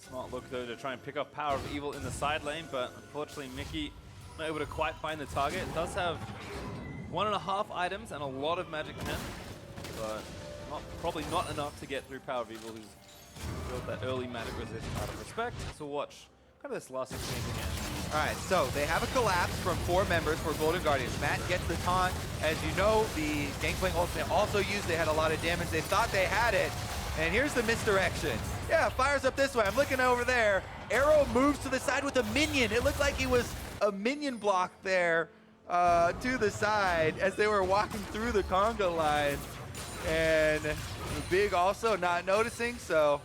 Smart look though to try and pick up powerOfEvil in the side lane, but unfortunately Mickey not able to quite find the target. Does have 1.5 items and a lot of magic pen, but probably not enough to get through powerOfEvil, who's built that early magic resist out of respect. So watch kind of this last exchange again. All right, so they have a collapse from 4 members for Golden Guardians. Matt gets the taunt. As you know, the Gangplank ultimate also used. They had a lot of damage. They thought they had it. And here's the misdirection. Yeah, fires up this way. I'm looking over there. Arrow moves to the side with a minion. It looked like he was a minion block there to the side as they were walking through the conga line. And the big also not noticing, so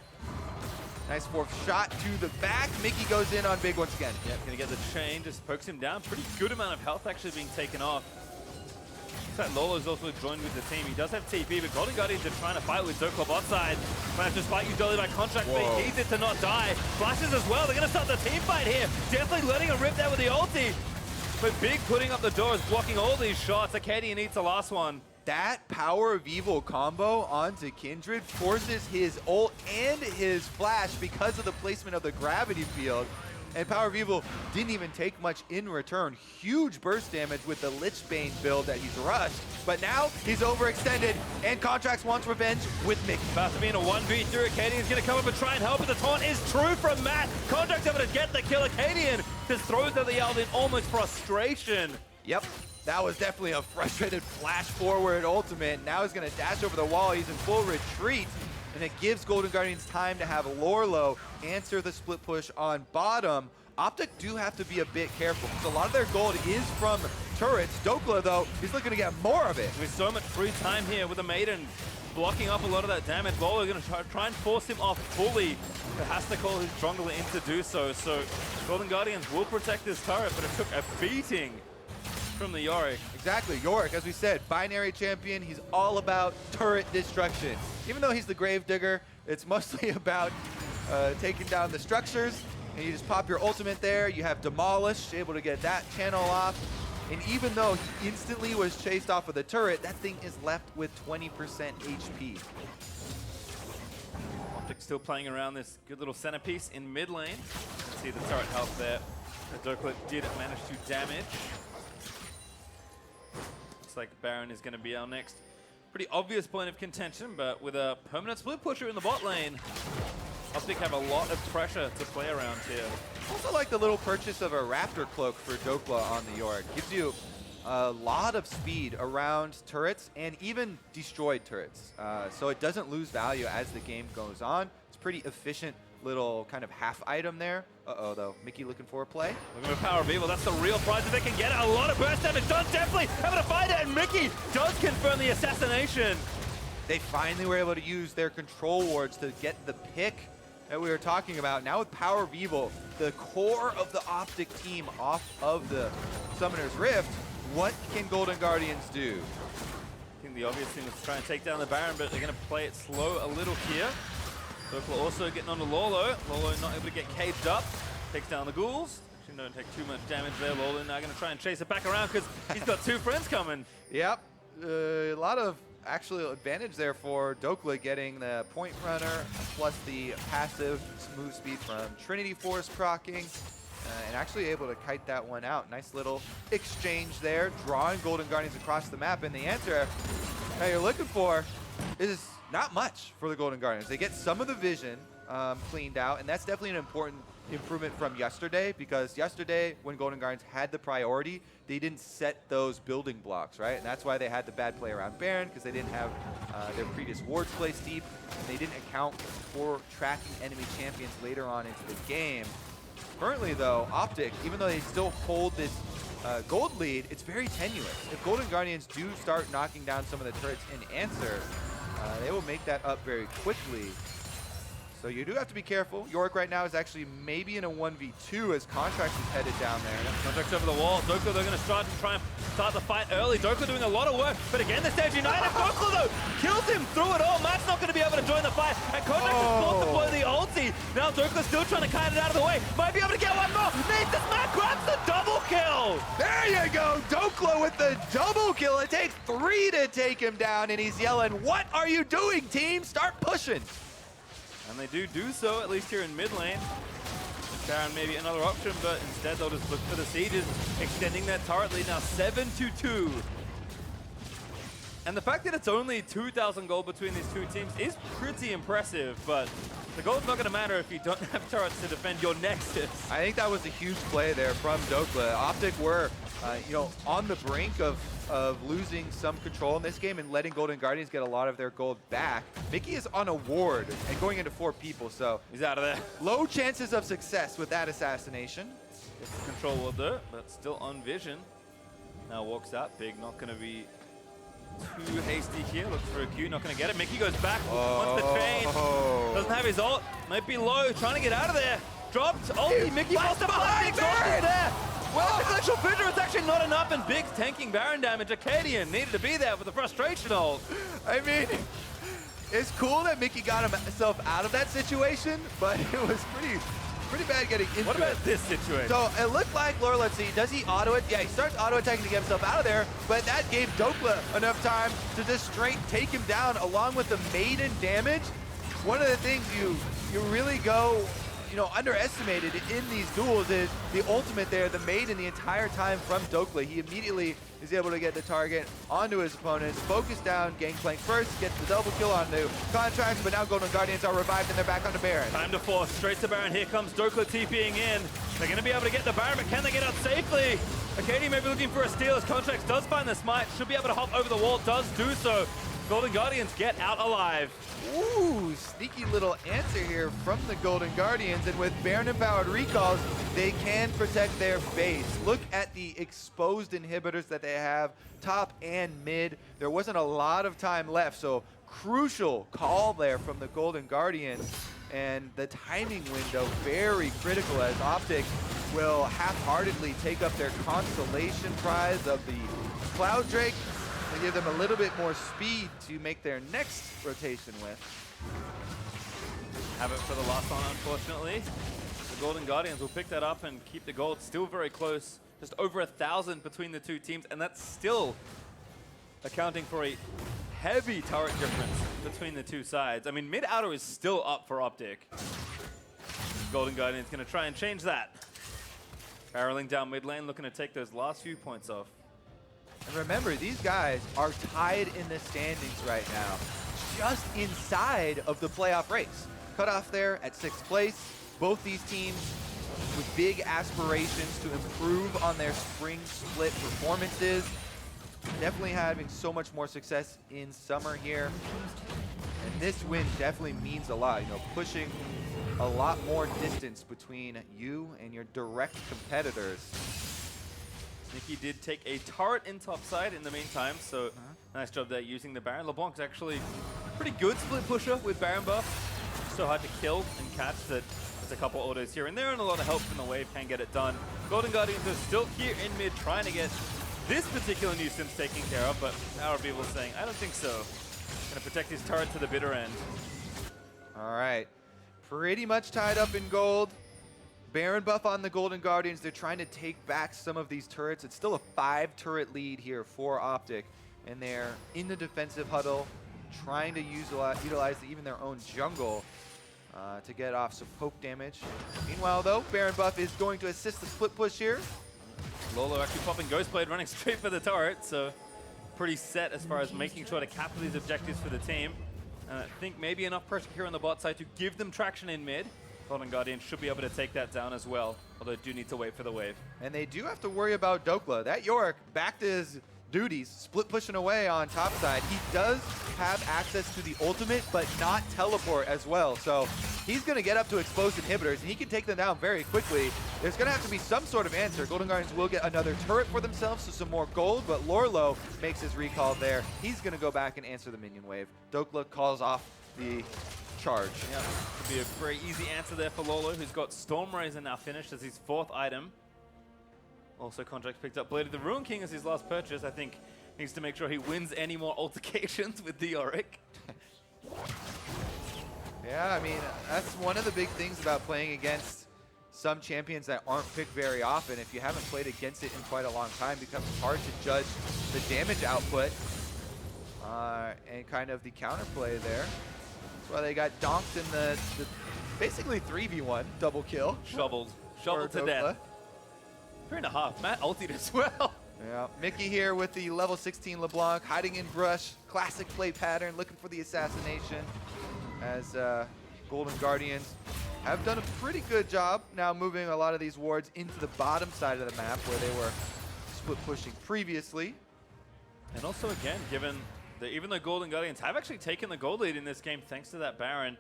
nice 4th shot to the back. Mickey goes in on big once again. Yeah, gonna get the chain, just pokes him down. Pretty good amount of health actually being taken off. Looks like Lourlo's also joined with the team. He does have TP, but Golden Guardians are trying to fight with Dhokla bot side. Might have to spike you dolly by Contractz, but he needs it to not die. Flashes as well, they're gonna start the team fight here. Definitely letting a rip there with the ulti. But Big putting up the doors, blocking all these shots. Akaadian eats the last one. That powerOfEvil combo onto Kindred forces his ult and his flash because of the placement of the gravity field. And powerOfEvil didn't even take much in return. Huge burst damage with the Lichbane build that he's rushed. But now he's overextended, and Contractz wants revenge with Mickey. About to be in a 1v3. Akaadian's going to come up and try and help, but the taunt is true from Matt. Contractz able to get the kill. Akaadian just throws out the yell in almost frustration. Yep. That was definitely a frustrated flash forward ultimate. Now he's going to dash over the wall. He's in full retreat. And it gives Golden Guardians time to have Lourlo answer the split push on bottom. OpTic do have to be a bit careful because a lot of their gold is from turrets. Dhokla, though, is looking to get more of it. With so much free time here with the Maiden blocking up a lot of that damage. Lourlo going to try and force him off fully. But has to call his jungler in to do so. So Golden Guardians will protect this turret, but it took a beating from the Yorick. Exactly, Yorick, as we said, binary champion. He's all about turret destruction. Even though he's the Gravedigger, it's mostly about taking down the structures. And you just pop your ultimate there. You have Demolish, able to get that channel off. And even though he instantly was chased off of the turret, that thing is left with 20% HP. OpTic still playing around this good little centerpiece in mid lane. See the turret health there. The Dhokla did manage to damage. Looks like Baron is going to be our next pretty obvious point of contention, but with a permanent split pusher in the bot lane, OpTic have a lot of pressure to play around here. Also like the little purchase of a Raptor Cloak for Dhokla on the Yorick. Gives you a lot of speed around turrets and even destroyed turrets. So it doesn't lose value as the game goes on. It's pretty efficient little kind of half item there. Uh-oh, though. Mickey looking for a play. Looking for powerOfEvil. That's the real prize if they can get it. A lot of burst damage done. Deftly having to find it, and Mickey does confirm the assassination. They finally were able to use their control wards to get the pick that we were talking about. Now with powerOfEvil, the core of the OpTic team off of the Summoner's Rift, what can Golden Guardians do? I think the obvious thing is to try and take down the Baron, but they're going to play it slow a little here. Dhokla also getting onto Lourlo. Lourlo not able to get caged up. Takes down the ghouls. Actually, don't take too much damage there. Lourlo now going to try and chase it back around because he's got two friends coming. Yep. A lot of actual advantage there for Dhokla, getting the point runner plus the passive move speed from Trinity Force proccing. And actually able to kite that one out. Nice little exchange there, drawing Golden Guardians across the map. And the answer that you're looking for is not much for the Golden Guardians. They get some of the vision cleaned out, and that's definitely an important improvement from yesterday, because yesterday when Golden Guardians had the priority, they didn't set those building blocks, right? And that's why they had the bad play around Baron, because they didn't have their previous wards placed deep, and they didn't account for tracking enemy champions later on into the game. Currently, though, OpTic, even though they still hold this gold lead, it's very tenuous. If Golden Guardians do start knocking down some of the turrets in answer, they will make that up very quickly. So you do have to be careful. Yorick right now is actually maybe in a 1v2 as Contractz is headed down there. Contractz over the wall. Dhokla, they're going to try and start the fight early. Dhokla doing a lot of work, but again, the stage united. Dhokla, though, kills him through it all. Matt's not going to be able to join the fight, and Contractz is forced to blow the ulti. Now Dhokla still trying to kite it out of the way. Might be able to get one more. Needs this. Matt grabs the double kill. There you go. Dhokla with the double kill. It takes 3 to take him down, and he's yelling, "What are you doing, team? Start pushing." And they do so, at least here in mid lane. Baron maybe another option, but instead they'll just look for the sieges, extending that turret lead now 7-2. And the fact that it's only 2,000 gold between these two teams is pretty impressive, but the gold's not going to matter if you don't have turrets to defend your nexus. I think that was a huge play there from Dhokla. OpTic were, on the brink of losing some control in this game and letting Golden Guardians get a lot of their gold back. Mickey is on a ward and going into 4 people, so he's out of there. Low chances of success with that assassination. Gets the control ward there, but still on vision. Now walks out. Big not going to be too hasty here. Looks for a Q, not going to get it. Mickey goes back, wants the chain. Doesn't have his ult. Might be low, trying to get out of there. Dropped. Oh, Mickey lost the behind there. Well, the Glacial Vigor is actually not enough, and Big's tanking Baron damage. Akaadian needed to be there for the frustration ult. I mean, it's cool that Mickey got himself out of that situation, but it was pretty bad getting into it. What about this situation? So it looked like Lourlo, let's see, does he auto it? Yeah, he starts auto attacking to get himself out of there, but that gave Dhokla enough time to just straight take him down along with the maiden damage. One of the things you really go underestimated in these duels is the ultimate there, the maiden, the entire time from Dhokla. He immediately is able to get the target onto his opponents, focus down Gangplank first, gets the double kill onto Contractz, but now Golden Guardians are revived and they're back onto Baron. Time to force, straight to Baron. Here comes Dhokla TPing in. They're going to be able to get the Baron, but can they get out safely? Akaadian may be looking for a steal as Contractz does find the smite, should be able to hop over the wall, does do so. Golden Guardians get out alive. Ooh, sneaky little answer here from the Golden Guardians, and with Baron-empowered recalls, they can protect their base. Look at the exposed inhibitors that they have, top and mid. There wasn't a lot of time left, so crucial call there from the Golden Guardians, and the timing window very critical as OpTic will half-heartedly take up their consolation prize of the Cloud Drake. To give them a little bit more speed to make their next rotation with. Have it for the last one, unfortunately. The Golden Guardians will pick that up and keep the gold still very close. Just over 1,000 between the two teams, and that's still accounting for a heavy turret difference between the two sides. I mean, mid-outer is still up for OpTic. Golden Guardians going to try and change that. Barreling down mid lane, looking to take those last few points off. And remember, these guys are tied in the standings right now, just inside of the playoff race. Cut off there at 6th place. Both these teams with big aspirations to improve on their spring split performances. Definitely having so much more success in summer here. And this win definitely means a lot, pushing a lot more distance between you and your direct competitors. Mickey did take a turret in topside in the meantime, so nice job there using the Baron. LeBlanc's actually a pretty good split pusher with Baron buff. So hard to kill and catch that there's a couple autos here and there, and a lot of help from the wave can get it done. Golden Guardians are still here in mid trying to get this particular nuisance taken care of, but powerOfEvil saying, I don't think so. Gonna protect his turret to the bitter end. All right, pretty much tied up in gold. Baron buff on the Golden Guardians. They're trying to take back some of these turrets. It's still a 5-turret lead here for OpTic, and they're in the defensive huddle, trying to utilize even their own jungle to get off some poke damage. Meanwhile, though, Baron buff is going to assist the split push here. Lourlo actually popping Ghostblade, running straight for the turret, so pretty set as far as making sure to capture these objectives for the team. And I think maybe enough pressure here on the bot side to give them traction in mid. Golden Guardians should be able to take that down as well, although do need to wait for the wave. And they do have to worry about Dhokla. That Yorick, back to his duties, split pushing away on top side. He does have access to the ultimate, but not teleport as well. So he's going to get up to exposed inhibitors, and he can take them down very quickly. There's going to have to be some sort of answer. Golden Guardians will get another turret for themselves, so some more gold, but Lourlo makes his recall there. He's going to go back and answer the minion wave. Dhokla calls off the charge. Yeah, could be a very easy answer there for Lourlo, who's got Stormrazor now finished as his 4th item. Also, Contractz picked up Blade of the Ruin King as his last purchase. I think needs to make sure he wins any more altercations with the Yorick. Yeah, I mean, that's one of the big things about playing against some champions that aren't picked very often. If you haven't played against it in quite a long time, it becomes hard to judge the damage output and kind of the counterplay there. That's why they got donked in the basically 3v1 double kill. Shoveled to death. 3.5. Matt ulted as well. Yeah, Mickey here with the level 16 LeBlanc, hiding in brush, classic play pattern, looking for the assassination, as Golden Guardians have done a pretty good job now moving a lot of these wards into the bottom side of the map where they were split pushing previously. And also again, given that even though Golden Guardians have actually taken the gold lead in this game thanks to that Baron,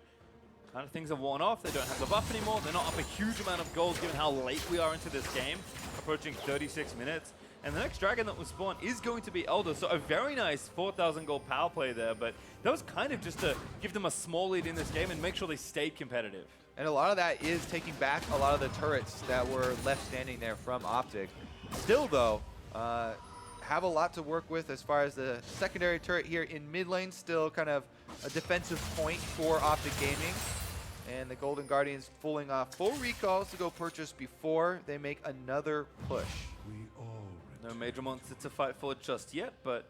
kind of things have worn off. They don't have the buff anymore. They're not up a huge amount of gold given how late we are into this game, approaching 36 minutes. And the next dragon that will spawn is going to be Elder, so a very nice 4,000 gold power play there, but that was kind of just to give them a small lead in this game and make sure they stayed competitive. And a lot of that is taking back a lot of the turrets that were left standing there from OpTic. Still though, have a lot to work with as far as the secondary turret here in mid lane, still kind of a defensive point for OpTic Gaming. And the Golden Guardians pulling off full recalls to go purchase before they make another push. No major monster to fight for just yet, but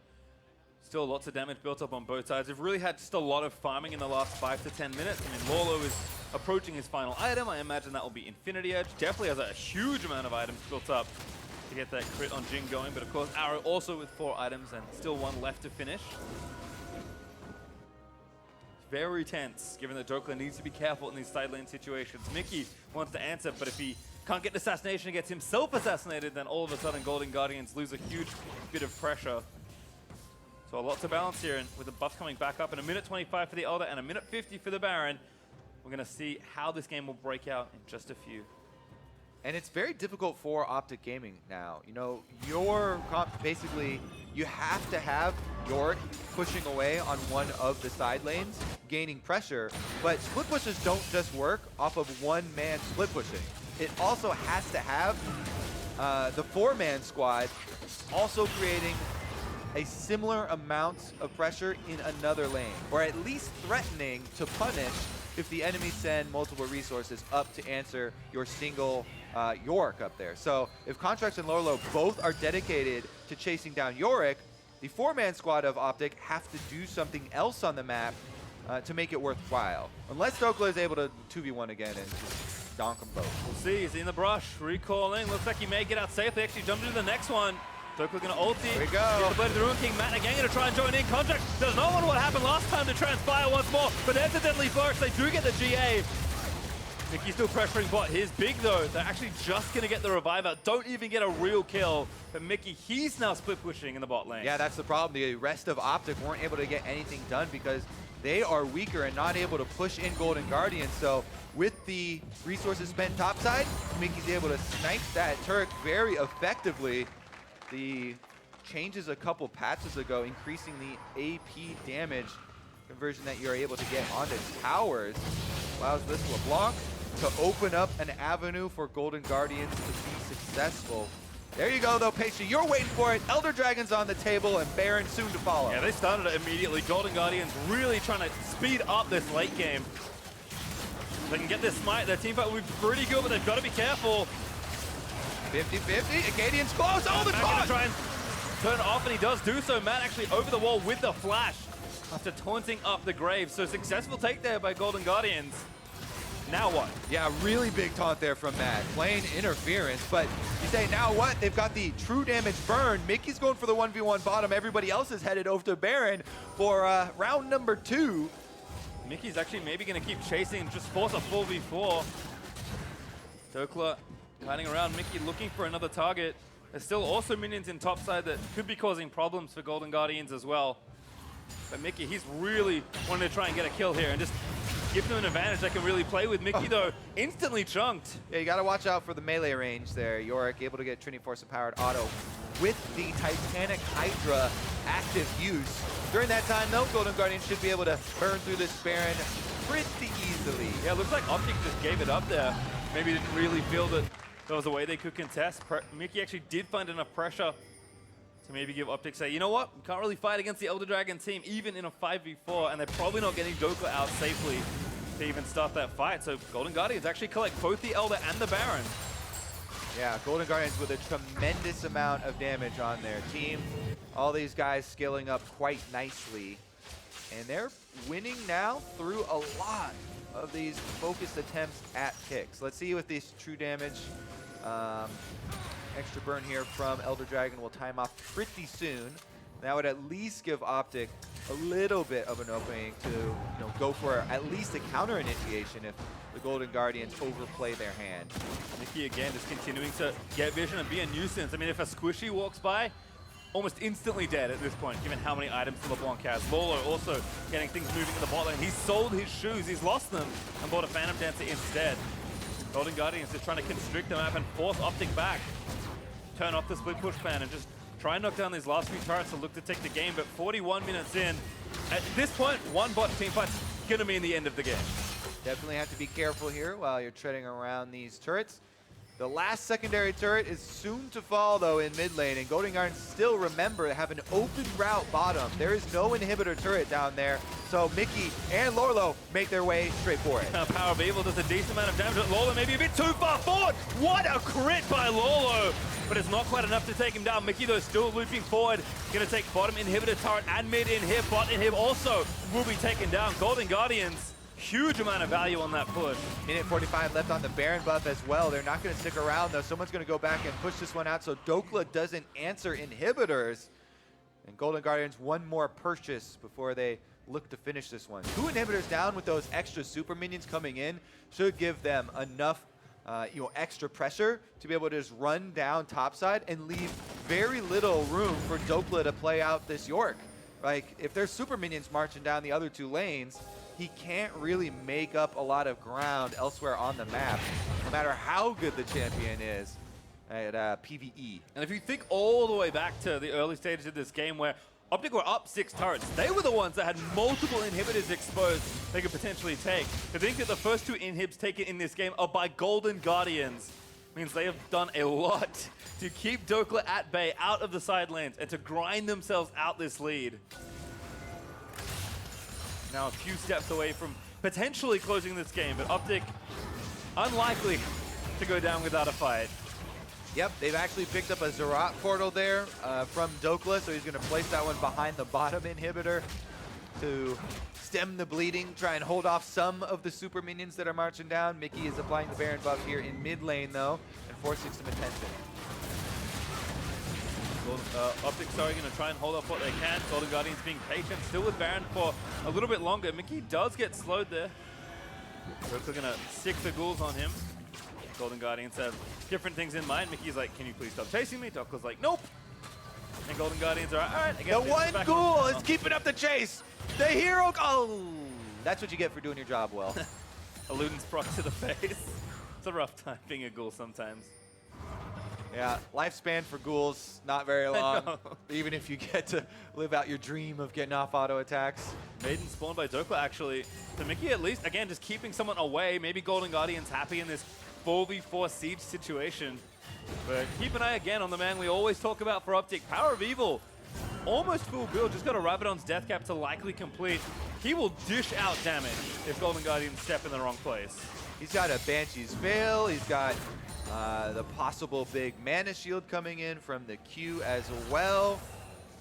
still lots of damage built up on both sides. They've really had just a lot of farming in the last 5 to 10 minutes. I mean, Lourlo is approaching his final item. I imagine that will be Infinity Edge. Definitely has a huge amount of items built up to get that crit on Jhin going, but of course Arrow also with 4 items and still 1 left to finish. Very tense, given that Dhokla needs to be careful in these side lane situations. Mickey wants to answer, but if he can't get the assassination and gets himself assassinated, then all of a sudden Golden Guardians lose a huge bit of pressure. So a lot to balance here, and with the buff coming back up, and a minute 25 for the Elder and a minute 50 for the Baron, we're going to see how this game will break out in just a few. And it's very difficult for OpTic Gaming now. You know, basically, you have to have Yorick pushing away on one of the side lanes, gaining pressure. But split pushes don't just work off of one-man split pushing. It also has to have the 4-man squad also creating a similar amount of pressure in another lane, or at least threatening to punish if the enemy send multiple resources up to answer your single Yorick up there. So if Contractz and Lourlo both are dedicated to chasing down Yorick, the 4-man squad of OpTic have to do something else on the map to make it worthwhile. Unless Dhokla is able to 2v1 again and just donk them both. We'll see, he's in the brush, recalling. Looks like he may get out safely, actually jumped into the next one. Dhokla gonna ulti. Here we go. Get the Blade of the Ruin King. Matt again gonna try and join in. Contractz does not want what happened last time to transpire once more, but there's a Deadly Flourish. They do get the GA. Mickey's still pressuring bot. Here's big though. They're actually just gonna get the revive out. Don't even get a real kill. But Mickey, he's now split pushing in the bot lane. Yeah, that's the problem. The rest of OpTic weren't able to get anything done because they are weaker and not able to push in Golden Guardians. So with the resources spent topside, Mickey's able to snipe that turret very effectively. The changes a couple patches ago, increasing the AP damage conversion that you're able to get onto towers, allows this LeBlanc to open up an avenue for Golden Guardians to be successful. There you go, though, Pastry. You're waiting for it. Elder Dragon's on the table, and Baron soon to follow. Yeah, they started it immediately. Golden Guardians really trying to speed up this late game. They can get this smite. Their team fight will be pretty good, but they've got to be careful. 50-50. Akaadian's close. Oh, the taunt! Try and turn it off, and he does do so. Matt actually over the wall with the flash after taunting up the grave. So successful take there by Golden Guardians. Now what? Yeah, really big taunt there from Matt. Playing interference, but you say, now what? They've got the true damage burn. Mickey's going for the 1v1 bottom. Everybody else is headed over to Baron for round number 2. Mickey's actually maybe going to keep chasing, just force a 4v4. Dhokla hiding around. Mickey looking for another target. There's still also minions in topside that could be causing problems for Golden Guardians as well. But Mickey, he's really wanting to try and get a kill here and just give them an advantage they can really play with. Mickey, though, instantly chunked. Yeah, you got to watch out for the melee range there. Yorick able to get Trinity Force empowered auto with the Titanic Hydra active use. During that time, though, Golden Guardians should be able to burn through this Baron pretty easily. Yeah, it looks like OpTic just gave it up there. Maybe didn't really feel that there was a way they could contest. Mickey actually did find enough pressure to maybe give OpTic say, you know what, we can't really fight against the Elder Dragon team, even in a 5v4, and they're probably not getting Dhokla out safely to even start that fight. So Golden Guardians actually collect both the Elder and the Baron. Yeah, Golden Guardians with a tremendous amount of damage on their team. All these guys scaling up quite nicely. And they're winning now through a lot of these focused attempts at picks. Let's see with this true damage. Extra burn here from Elder Dragon will time off pretty soon. That would at least give OpTic a little bit of an opening to go for at least a counter initiation if the Golden Guardians overplay their hand. Mickey again just continuing to get vision and be a nuisance. I mean, if a squishy walks by, almost instantly dead at this point, given how many items LeBlanc has. Lourlo also getting things moving in the bot lane. He's sold his shoes, he's lost them, and bought a Phantom Dancer instead. Golden Guardians just trying to constrict the map and force OpTic back. Turn off the split push ban and just try and knock down these last few turrets to look to take the game, but 41 minutes in, at this point, one bot team fight's gonna mean the end of the game. Definitely have to be careful here while you're treading around these turrets. The last secondary turret is soon to fall, though, in mid lane, and Golden Guardians still remember to have an open route bottom. There is no inhibitor turret down there, so Mickey and Lourlo make their way straight for it. powerOfEvil does a decent amount of damage, but Lourlo maybe a bit too far forward. What a crit by Lourlo! But it's not quite enough to take him down. Mickey, though, still looping forward. Gonna take bottom inhibitor turret and mid inhib. Bot inhib also will be taken down. Golden Guardians, huge amount of value on that push. Minute 45 left on the Baron buff as well. They're not going to stick around, though. Someone's going to go back and push this one out so Dhokla doesn't answer inhibitors. And Golden Guardians one more purchase before they look to finish this one. 2 inhibitors down with those extra super minions coming in should give them enough extra pressure to be able to just run down topside and leave very little room for Dhokla to play out this Yorick. Like, if there's super minions marching down the other 2 lanes, he can't really make up a lot of ground elsewhere on the map, no matter how good the champion is at PvE. And if you think all the way back to the early stages of this game where OpTic were up 6 turrets, they were the ones that had multiple inhibitors exposed they could potentially take. To think that the first 2 inhibs taken in this game are by Golden Guardians means they have done a lot to keep Dhokla at bay out of the side lanes and to grind themselves out this lead. Now a few steps away from potentially closing this game, but OpTic unlikely to go down without a fight. Yep, they've actually picked up a Zerat portal there from Dhokla, so he's going to place that one behind the bottom inhibitor to stem the bleeding, try and hold off some of the super minions that are marching down. Mickey is applying the Baron buff here in mid lane, though, and forcing some attention. OpTic, sorry, going to try and hold up what they can. Golden Guardians being patient, still with Baron for a little bit longer. Mickey does get slowed there. Dhokla going to stick the ghouls on him. Golden Guardians have different things in mind. Mickey's like, can you please stop chasing me? Dhokla's like, nope. And Golden Guardians are all right. The one ghoul is keeping up the chase. The hero, oh, that's what you get for doing your job well. A Luden's proc to the face. It's a rough time being a ghoul sometimes. Yeah, lifespan for ghouls, not very long. Even if you get to live out your dream of getting off auto attacks. Maiden spawned by Dhokla, actually. So Mickey, at least, again, just keeping someone away. Maybe Golden Guardian's happy in this 4v4 siege situation. But keep an eye again on the man we always talk about for OpTic, powerOfEvil. Almost full build, just got a Rabadon's death cap to likely complete. He will dish out damage if Golden Guardians step in the wrong place. He's got a Banshee's Veil, he's got the possible big mana shield coming in from the Q as well.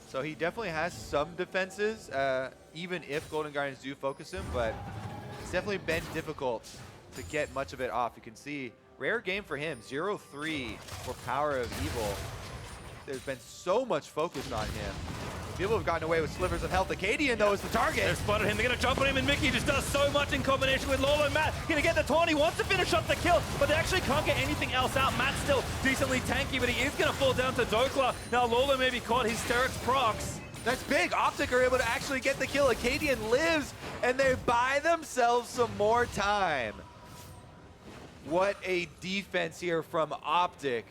So he definitely has some defenses, even if Golden Guardians do focus him, but it's definitely been difficult to get much of it off. You can see, rare game for him, 0-3 for powerOfEvil. There's been so much focus on him. People have gotten away with slivers of health. Akaadian, though, is the target. They've spotted him. They're going to jump on him, and Mickey just does so much in combination with Lourlo and Matt. Going to get the taunt. He wants to finish up the kill, but they actually can't get anything else out. Matt's still decently tanky, but he is going to fall down to Dhokla. Now Lourlo may be caught. Hysterics procs. That's big. OpTic are able to actually get the kill. Akaadian lives, and they buy themselves some more time. What a defense here from OpTic.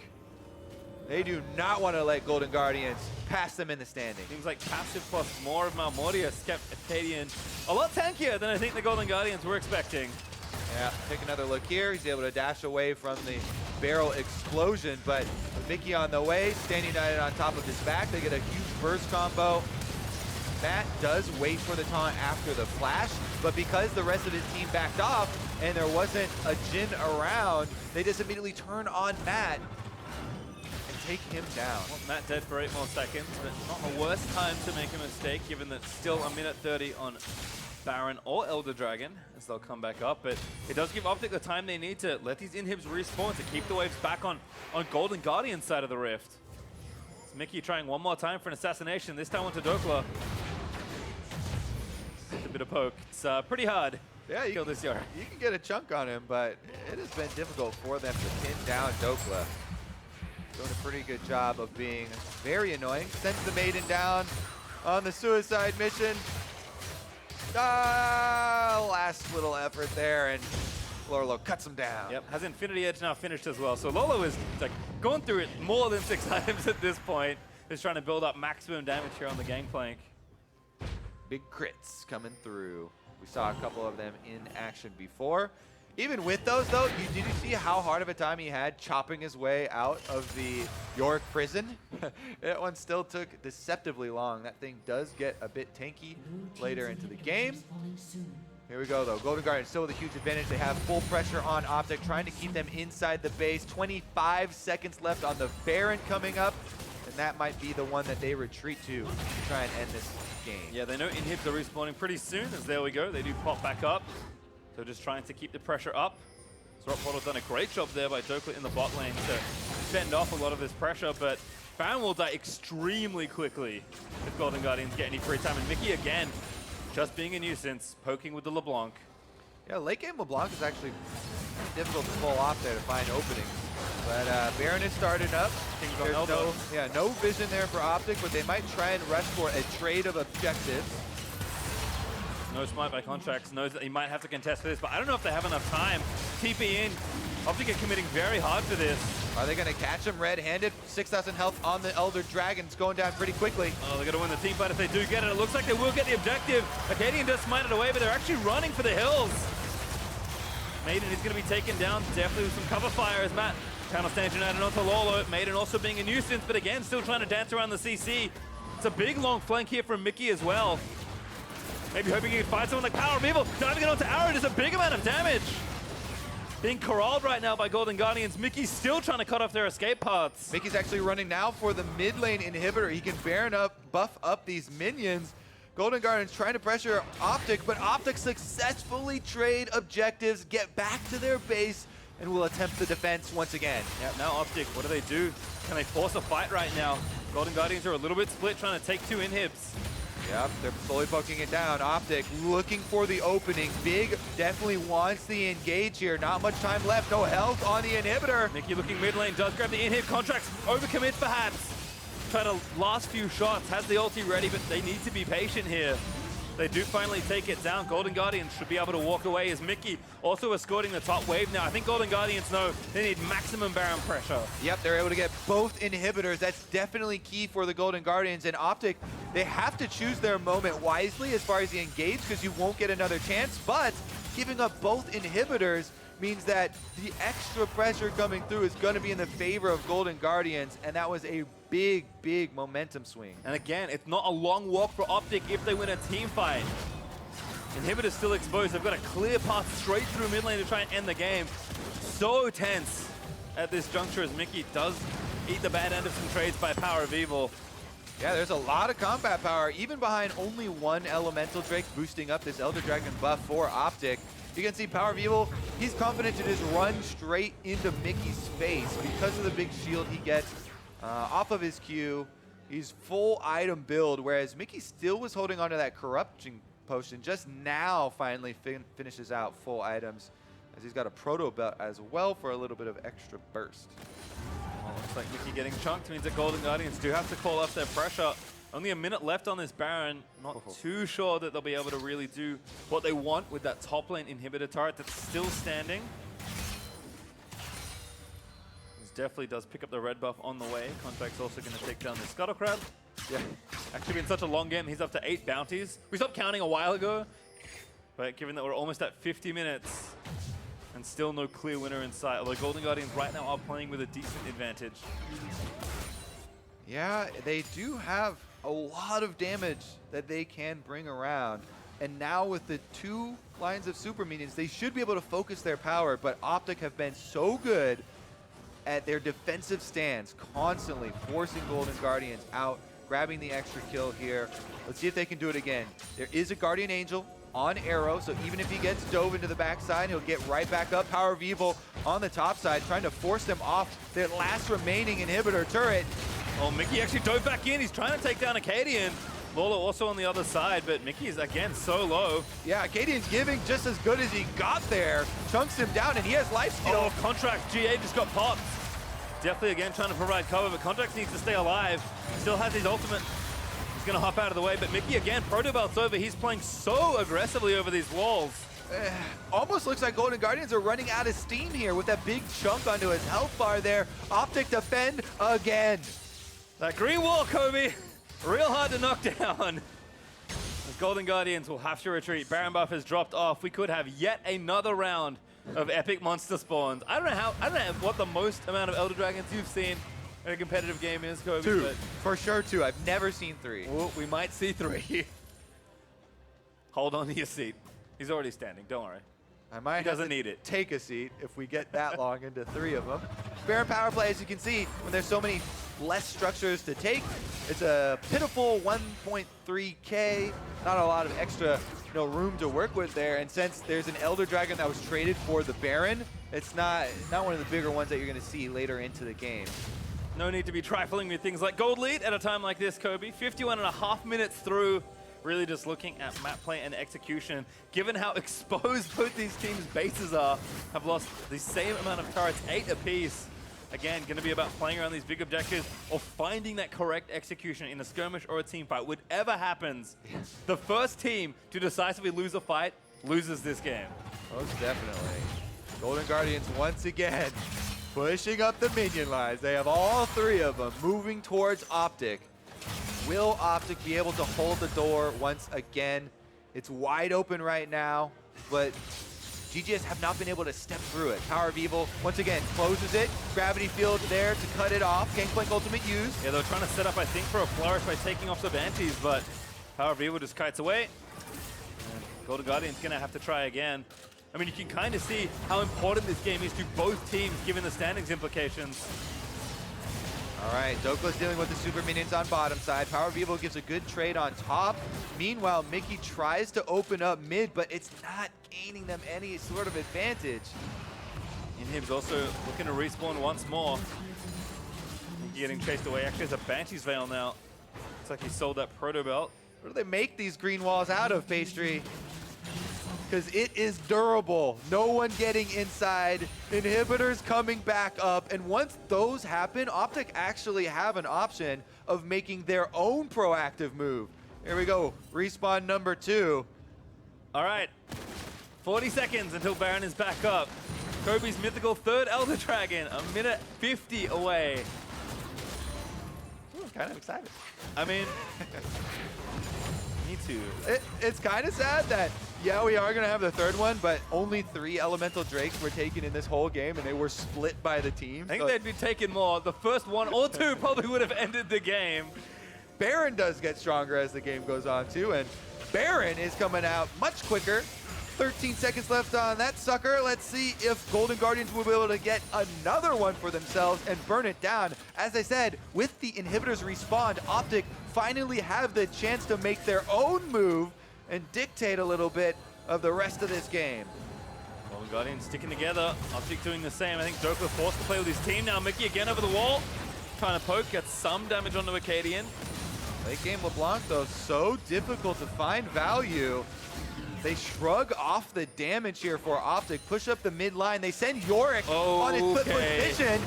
They do not want to let Golden Guardians pass them in the standing. Seems like passive plus more of Malmortius kept Akaadian a lot tankier than I think the Golden Guardians were expecting. Yeah, take another look here. He's able to dash away from the barrel explosion, but with Mickey on the way, standing on top of his back, they get a huge burst combo. Matt does wait for the taunt after the flash, but because the rest of his team backed off and there wasn't a Jhin around, they just immediately turn on Matt. Take him down. Well, Matt dead for 8 more seconds, but not the worst time to make a mistake, given that still a minute 30 on Baron or Elder Dragon, as they'll come back up. But it does give OpTic the time they need to let these inhibs respawn to keep the waves back on Golden Guardian's side of the rift. It's Mickey trying one more time for an assassination, this time onto Dhokla. A bit of poke. It's pretty hard. Yeah, you kill this Yorick. You can get a chunk on him, but it has been difficult for them to pin down Dhokla. Doing a pretty good job of being very annoying. Sends the Maiden down on the suicide mission. Last little effort there, and Lourlo cuts him down. Yep, has Infinity Edge now finished as well. So Lourlo is like going through it more than 6 times at this point. Just trying to build up maximum damage here on the Gangplank. Big crits coming through. We saw a couple of them in action before. Even with those, though, did you see how hard of a time he had chopping his way out of the Yorick prison? That one still took deceptively long. That thing does get a bit tanky later into the game. Here we go, though. Golden Guardian still with a huge advantage. They have full pressure on OpTic, trying to keep them inside the base. 25 seconds left on the Baron coming up, and that might be the one that they retreat to try and end this game. Yeah, they know inhibs are respawning pretty soon, as there we go. They do pop back up. So just trying to keep the pressure up. Swapbottle's done a great job there by Dhokla in the bot lane to fend off a lot of this pressure, but Baron will die extremely quickly if Golden Guardians get any free time. And Mickey again, just being a nuisance, poking with the LeBlanc. Yeah, late game LeBlanc is actually pretty difficult to pull off there to find openings. But Baron is started up. There's no vision there for OpTic, but they might try and rush for a trade of objectives. No smite by Contractz, knows that he might have to contest for this, but I don't know if they have enough time. TP in. OpTic are committing very hard for this. Are they going to catch him red-handed? 6,000 health on the Elder Dragon. It's going down pretty quickly. Oh, they're going to win the team fight if they do get it. It looks like they will get the objective. Akaadian does smite it away, but they're actually running for the hills. Maiden is going to be taken down, definitely with some cover fire as Matt counter stage United onto Lourlo. Maiden also being a nuisance, but again, still trying to dance around the CC. It's a big long flank here from Mickey as well. Maybe hoping he can find someone like powerOfEvil. Diving it onto Arrow does a big amount of damage. Being corralled right now by Golden Guardians. Mickey's still trying to cut off their escape paths. Mickey's actually running now for the mid lane inhibitor. He can Baron up, buff up these minions. Golden Guardians trying to pressure OpTic, but OpTic successfully trade objectives, get back to their base, and will attempt the defense once again. Yeah, now OpTic, what do they do? Can they force a fight right now? Golden Guardians are a little bit split, trying to take 2 inhibs. Yep, they're slowly poking it down. OpTic looking for the opening. Big definitely wants the engage here. Not much time left. No health on the inhibitor. Mickey looking mid lane, does grab the inhib. Contractz overcommits perhaps. Try to last few shots, has the ulti ready, but they need to be patient here. They do finally take it down. Golden Guardians should be able to walk away as Mickey also escorting the top wave now. I think Golden Guardians know they need maximum Baron pressure. Yep, they're able to get both inhibitors. That's definitely key for the Golden Guardians. And OpTic, they have to choose their moment wisely as far as the engage, because you won't get another chance. But giving up both inhibitors means that the extra pressure coming through is going to be in the favor of Golden Guardians, and that was a big, big momentum swing. And again, it's not a long walk for OpTic if they win a team fight. Inhibitor's still exposed. They've got a clear path straight through mid lane to try and end the game. So tense at this juncture as Mickey does eat the bad end of some trades by powerOfEvil. Yeah, there's a lot of combat power, even behind only one Elemental Drake boosting up this Elder Dragon buff for OpTic. You can see powerOfEvil, he's confident to just run straight into Mickey's face because of the big shield he gets off of his Q. He's full item build, whereas Mickey still was holding on to that corruption potion, just now finally finishes out full items, as he's got a proto belt as well for a little bit of extra burst. Well, looks like Mickey getting chunked means that Golden Guardians do have to call off their pressure. Only a minute left on this Baron. Not too sure that they'll be able to really do what they want with that top lane inhibitor turret that's still standing. This definitely does pick up the red buff on the way. Contractz also going to take down the Scuttle Crab. Yeah, actually been such a long game. He's up to 8 bounties. We stopped counting a while ago, but given that we're almost at 50 minutes and still no clear winner in sight, although Golden Guardians right now are playing with a decent advantage. Yeah, they do have a lot of damage that they can bring around. And now with the 2 lines of super minions, they should be able to focus their power, but OpTic have been so good at their defensive stance, constantly forcing Golden Guardians out, grabbing the extra kill here. Let's see if they can do it again. There is a Guardian Angel on Arrow, so even if he gets dove into the backside, he'll get right back up. powerOfEvil on the top side, trying to force them off their last remaining inhibitor turret. Oh, Mickey actually dove back in. He's trying to take down Akaadian. Lourlo also on the other side, but Mickey is again so low. Yeah, Akaadian's giving just as good as he got there. Chunks him down, and he has life steal. Oh, Contractz, GA just got popped. Definitely again trying to provide cover, but Contractz needs to stay alive. Still has his ultimate. He's going to hop out of the way, but Mickey again, proto belt's over. He's playing so aggressively over these walls. Almost looks like Golden Guardians are running out of steam here with that big chunk onto his health bar there. OpTic defend again. That green wall, Kobe, real hard to knock down. As Golden Guardians will have to retreat. Baron buff has dropped off. We could have yet another round of epic monster spawns. I don't know what the most amount of Elder Dragons you've seen in a competitive game is, Kobe. 2, but for sure 2. I've never seen 3. Well, we might see 3. Hold on to your seat. He's already standing, don't worry. I might doesn't need it. Take a seat if we get that long into 3 of them. Baron power play, as you can see, when there's so many less structures to take, it's a pitiful 1.3K. Not a lot of extra room to work with there. And since there's an Elder Dragon that was traded for the Baron, it's not one of the bigger ones that you're going to see later into the game. No need to be trifling with things like gold lead at a time like this, Kobe. 51.5 minutes through. Really just looking at map play and execution. Given how exposed both these teams' bases are, have lost the same amount of turrets, 8 apiece. Again, going to be about playing around these big objectives or finding that correct execution in a skirmish or a team fight. Whatever happens, the first team to decisively lose a fight loses this game. Most definitely. Golden Guardians once again pushing up the minion lines. They have all 3 of them moving towards OpTic. Will OpTic be able to hold the door once again? It's wide open right now, but GGS have not been able to step through it. powerOfEvil, once again, closes it. Gravity field there to cut it off. Gangplank ultimate used. Yeah, they're trying to set up, I think, for a flourish by taking off the Banshees, but powerOfEvil just kites away. And Golden Guardian's going to have to try again. I mean, you can kind of see how important this game is to both teams, given the standings implications. All right, Dhokla's dealing with the super minions on bottom side. powerOfEvil gives a good trade on top. Meanwhile, Mickey tries to open up mid, but it's not gaining them any sort of advantage. Inhib's also looking to respawn once more. Mickey getting chased away. Actually has a Banshee's Veil now. Looks like he sold that proto belt. What do they make these green walls out of, Pastry? Because it is durable. No one getting inside. Inhibitors coming back up. And once those happen, OpTic actually have an option of making their own proactive move. Here we go. Respawn number 2. All right. 40 seconds until Baron is back up. Kobe's mythical third Elder Dragon, a minute 50 away. Ooh, I'm kind of excited. I mean, me too. It's kind of sad that, yeah, we are going to have the third one, but only 3 Elemental Drakes were taken in this whole game, and they were split by the team. I think they'd be taking more. The first 1 or 2 probably would have ended the game. Baron does get stronger as the game goes on, too, and Baron is coming out much quicker. 13 seconds left on that sucker. Let's see if Golden Guardians will be able to get another one for themselves and burn it down. As I said, with the inhibitors respawned, OpTic finally have the chance to make their own move and dictate a little bit of the rest of this game. Golden Guardians sticking together. OpTic doing the same. I think Dhokla forced to play with his team now. Mickey again over the wall. Trying to poke, gets some damage onto Akaadian. Late game LeBlanc, though, so difficult to find value. They shrug off the damage here for OpTic, push up the mid line. They send Yorick on his foot position.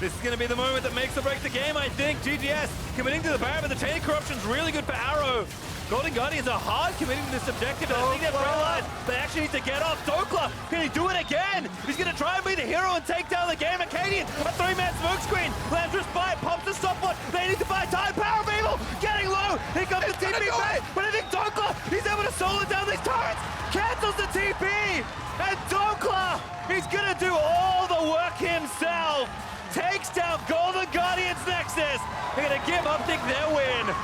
This is going to be the moment that makes or breaks the game, I think. GGS committing to the Baron, but the chain corruption's really good for Arrow. Golden Guardians are hard committing to this objective, and I think they've realized they actually need to get off. Dhokla, can he do it again? He's going to try and be the hero and take down the game. Akaadian, a 3-man smoke screen. Landrus by, pops the stopwatch. They need to buy time. powerOfEvil getting low. He comes to TP back, but I think Dhokla, he's able to solo down these turrets. Cancels the TP, and Dhokla, he's going to do all the work himself. Takes down Golden Guardians Nexus. They're going to give OpTic their win.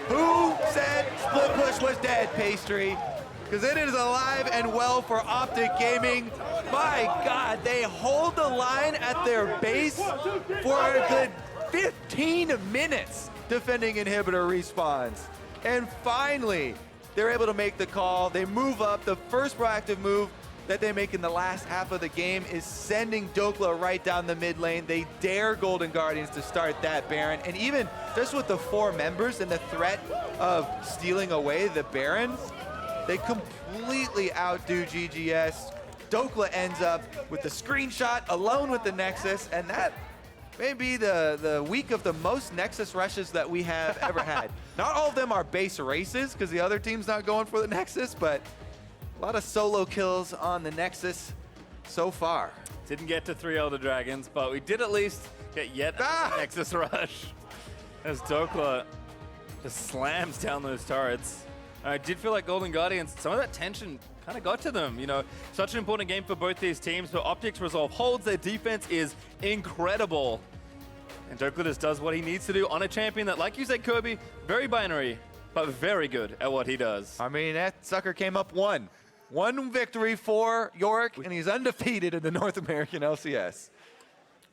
Who said split push was dead, Pastry? Because it is alive and well for OpTic Gaming. My God, they hold the line at their base for a good 15 minutes defending inhibitor respawns. And finally, they're able to make the call. They move up. The first proactive move that they make in the last half of the game is sending Dhokla right down the mid lane. They dare Golden Guardians to start that Baron. And even just with the 4 members and the threat of stealing away the Baron, they completely outdo GGS. Dhokla ends up with the screenshot alone with the Nexus, and that may be the week of the most Nexus rushes that we have ever had. Not all of them are base races because the other team's not going for the Nexus, but a lot of solo kills on the Nexus so far. Didn't get to 3 Elder Dragons, but we did at least get yet another Nexus rush. As Dhokla just slams down those turrets. I did feel like Golden Guardians, some of that tension kind of got to them. You know, such an important game for both these teams, but OpTic's resolve holds. Their defense is incredible. And Dhokla just does what he needs to do on a champion that, like you said, Kirby, very binary, but very good at what he does. I mean, that sucker came up 1 victory for Yorick, and he's undefeated in the North American LCS.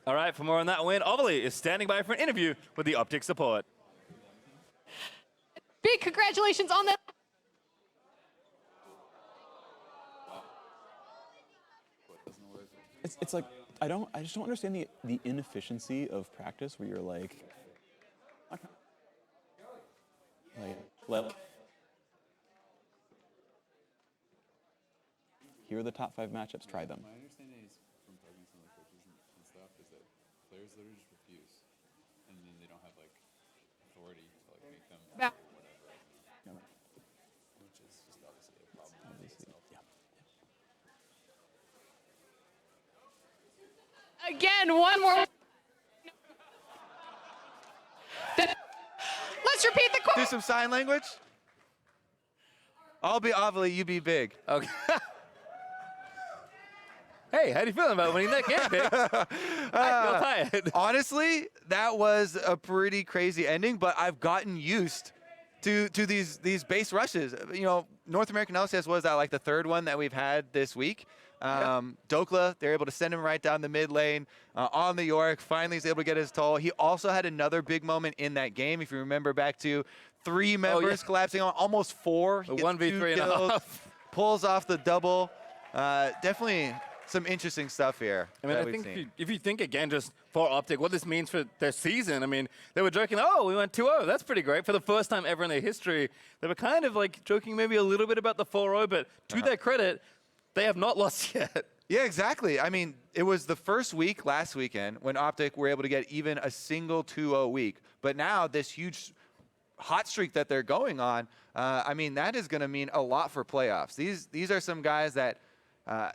All right, for more on that win, OpTic is standing by for an interview with the OpTic support. Big congratulations on that. It's like I just don't understand the inefficiency of practice where you're like here are the top 5 matchups, try them. My understanding is from talking to some of the coaches and stuff is that players literally just refuse, and then they don't have like authority to like make them Yeah. whatever, Yeah. which is just obviously a problem. Obviously, yeah. Again, one more. Let's repeat the Do question. some sign language. I'll be Ovely, you be big. Okay. Hey, how do you feel about winning that game, babe? I feel tired. Honestly, that was a pretty crazy ending, but I've gotten used to these base rushes. You know, North American LCS was that like the 3rd one that we've had this week. Dhokla, they're able to send him right down the mid lane on the Yorick. Finally, he's able to get his toll. He also had another big moment in that game. If you remember back to 3 members collapsing on almost 4. The 1v3 and a half. Pulls off the double. Definitely some interesting stuff here. I mean, that I we've think seen. if you think again just for OpTic, what this means for their season, I mean, they were joking, oh, we went 2-0. That's pretty great. For the first time ever in their history, they were kind of like joking maybe a little bit about the 4-0, but to their credit, they have not lost yet. Yeah, exactly. I mean, it was the first week last weekend when OpTic were able to get even a single 2-0 week. But now this huge hot streak that they're going on, I mean, that is going to mean a lot for playoffs. These are some guys that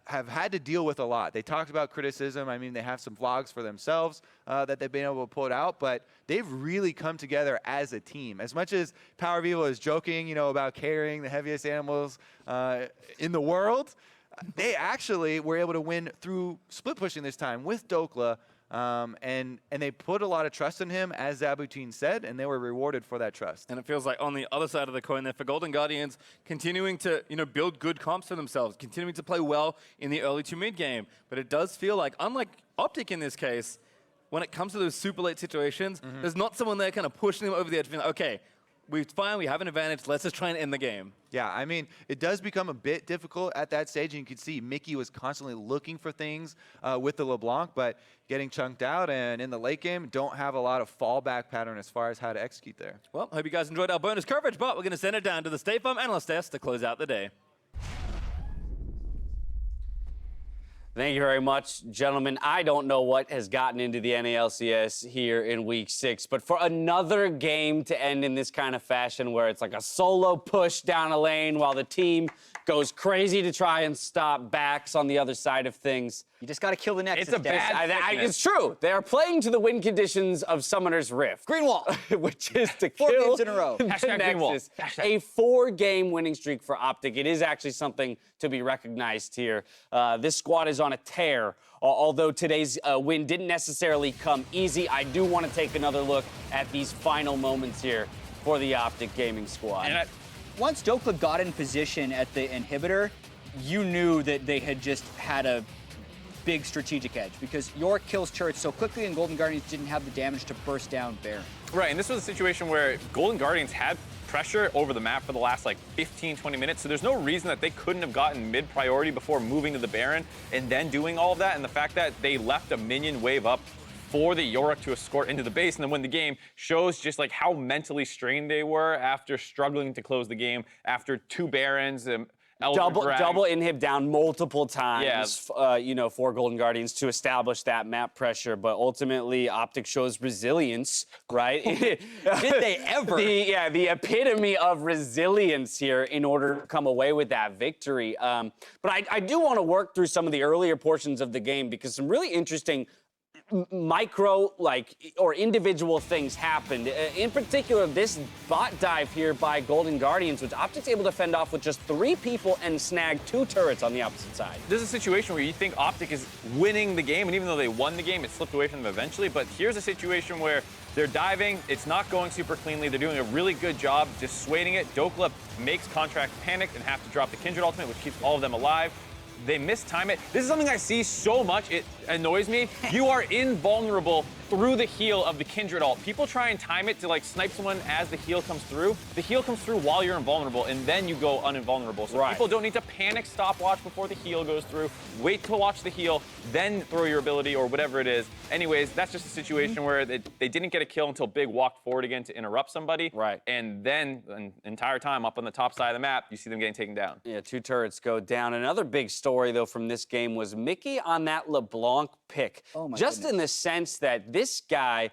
have had to deal with a lot. They talked about criticism. I mean, they have some vlogs for themselves that they've been able to put out, but they've really come together as a team. As much as powerOfEvil is joking, you know, about carrying the heaviest animals in the world, they actually were able to win through split pushing this time with Dhokla, and they put a lot of trust in him, as Zabutin said, and they were rewarded for that trust. And it feels like on the other side of the coin there for Golden Guardians, continuing to build good comps for themselves, continuing to play well in the early to mid game. But it does feel like, unlike OpTic in this case, when it comes to those super late situations, there's not someone there kind of pushing them over the edge, being like, okay, we're fine, we have an advantage, let's just try and end the game. Yeah, I mean, it does become a bit difficult at that stage, and you can see Mickey was constantly looking for things with the LeBlanc, but getting chunked out, and in the late game, don't have a lot of fallback pattern as far as how to execute there. Well, hope you guys enjoyed our bonus coverage, but we're going to send it down to the State Farm Analyst Desk to close out the day. Thank you very much, gentlemen. I don't know what has gotten into the NALCS here in Week 6, but for another game to end in this kind of fashion where it's like a solo push down a lane while the team goes crazy to try and stop backs on the other side of things. You just got to kill the Nexus. It's a bad it's true. They are playing to the win conditions of Summoner's Rift. Green wall. Which is to 4 kill games in a row. the Hashtag green wall. Nexus. A 4-game winning streak for OpTic. It is actually something to be recognized here. This squad is on a tear. Although today's win didn't necessarily come easy, I do want to take another look at these final moments here for the OpTic Gaming squad. And once Dhokla got in position at the inhibitor, you knew that they had just had a big strategic edge because Yorick kills turrets so quickly and Golden Guardians didn't have the damage to burst down Baron. Right, and this was a situation where Golden Guardians had pressure over the map for the last like 15, 20 minutes, so there's no reason that they couldn't have gotten mid-priority before moving to the Baron and then doing all of that, and the fact that they left a minion wave up for the Yorick to escort into the base and then win the game shows just like how mentally strained they were after struggling to close the game after 2 Barons. Double inhib down multiple times, for Golden Guardians to establish that map pressure, but ultimately OpTic shows resilience, right? Did they ever? The epitome of resilience here in order to come away with that victory. But I do want to work through some of the earlier portions of the game because some really interesting micro or individual things happened. In particular, this bot dive here by Golden Guardians, which OpTic's able to fend off with just 3 people and snag 2 turrets on the opposite side. This is a situation where you think OpTic is winning the game, and even though they won the game, it slipped away from them eventually. But here's a situation where they're diving, it's not going super cleanly, they're doing a really good job dissuading it. Dhokla makes Contractz panic and have to drop the Kindred ultimate, which keeps all of them alive. They mistime it. This is something I see so much, it annoys me. You are invulnerable through the heal of the Kindred ult. People try and time it to like snipe someone as the heal comes through. The heal comes through while you're invulnerable, and then you go uninvulnerable. So people don't need to panic stopwatch before the heal goes through. Wait to watch the heal, then throw your ability or whatever it is. Anyways, that's just a situation where they didn't get a kill until Big walked forward again to interrupt somebody. Right. And then the entire time up on the top side of the map, you see them getting taken down. Yeah, 2 turrets go down. Another big story, though, from this game was Mickey on that LeBlanc pick. Oh my Just goodness. in the sense that this guy,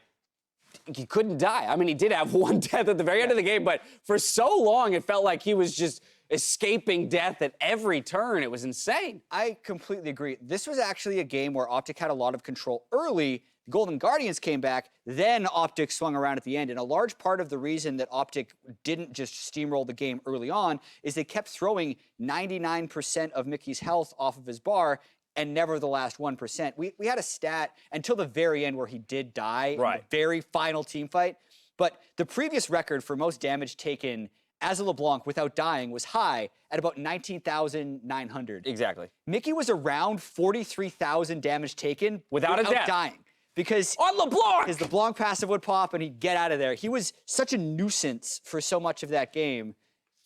he couldn't die. I mean, he did have 1 death at the very end of the game, but for so long, it felt like he was just escaping death at every turn. It was insane. I completely agree. This was actually a game where OpTic had a lot of control early. The Golden Guardians came back, then OpTic swung around at the end. And a large part of the reason that OpTic didn't just steamroll the game early on is they kept throwing 99% of Mickey's health off of his bar and never the last 1%. We had a stat until the very end where he did die in the very final team fight. But the previous record for most damage taken as a LeBlanc without dying was high at about 19,900. Exactly. Mickey was around 43,000 damage taken without a death. dying. Because on LeBlanc! His LeBlanc passive would pop and he'd get out of there. He was such a nuisance for so much of that game.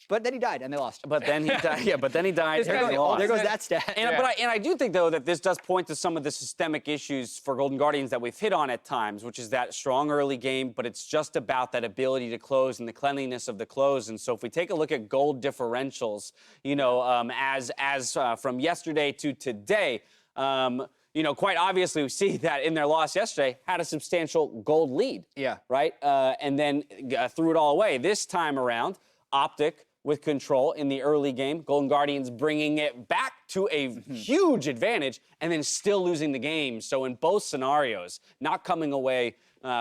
But then he died and they lost. But then he died. Yeah, but then he died. There goes that stat. And I do think, though, that this does point to some of the systemic issues for Golden Guardians that we've hit on at times, which is that strong early game, but it's just about that ability to close and the cleanliness of the close. And so if we take a look at gold differentials, as from yesterday to today, You know, quite obviously, we see that in their loss yesterday, had a substantial gold lead. Yeah. Right? And then threw it all away. This time around, OpTic with control in the early game. Golden Guardians bringing it back to a huge advantage and then still losing the game. So in both scenarios, not coming away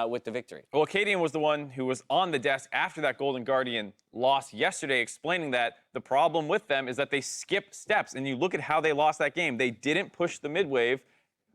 with the victory. Well, Akaadian was the one who was on the desk after that Golden Guardian loss yesterday, explaining that the problem with them is that they skip steps. And you look at how they lost that game. They didn't push the mid wave.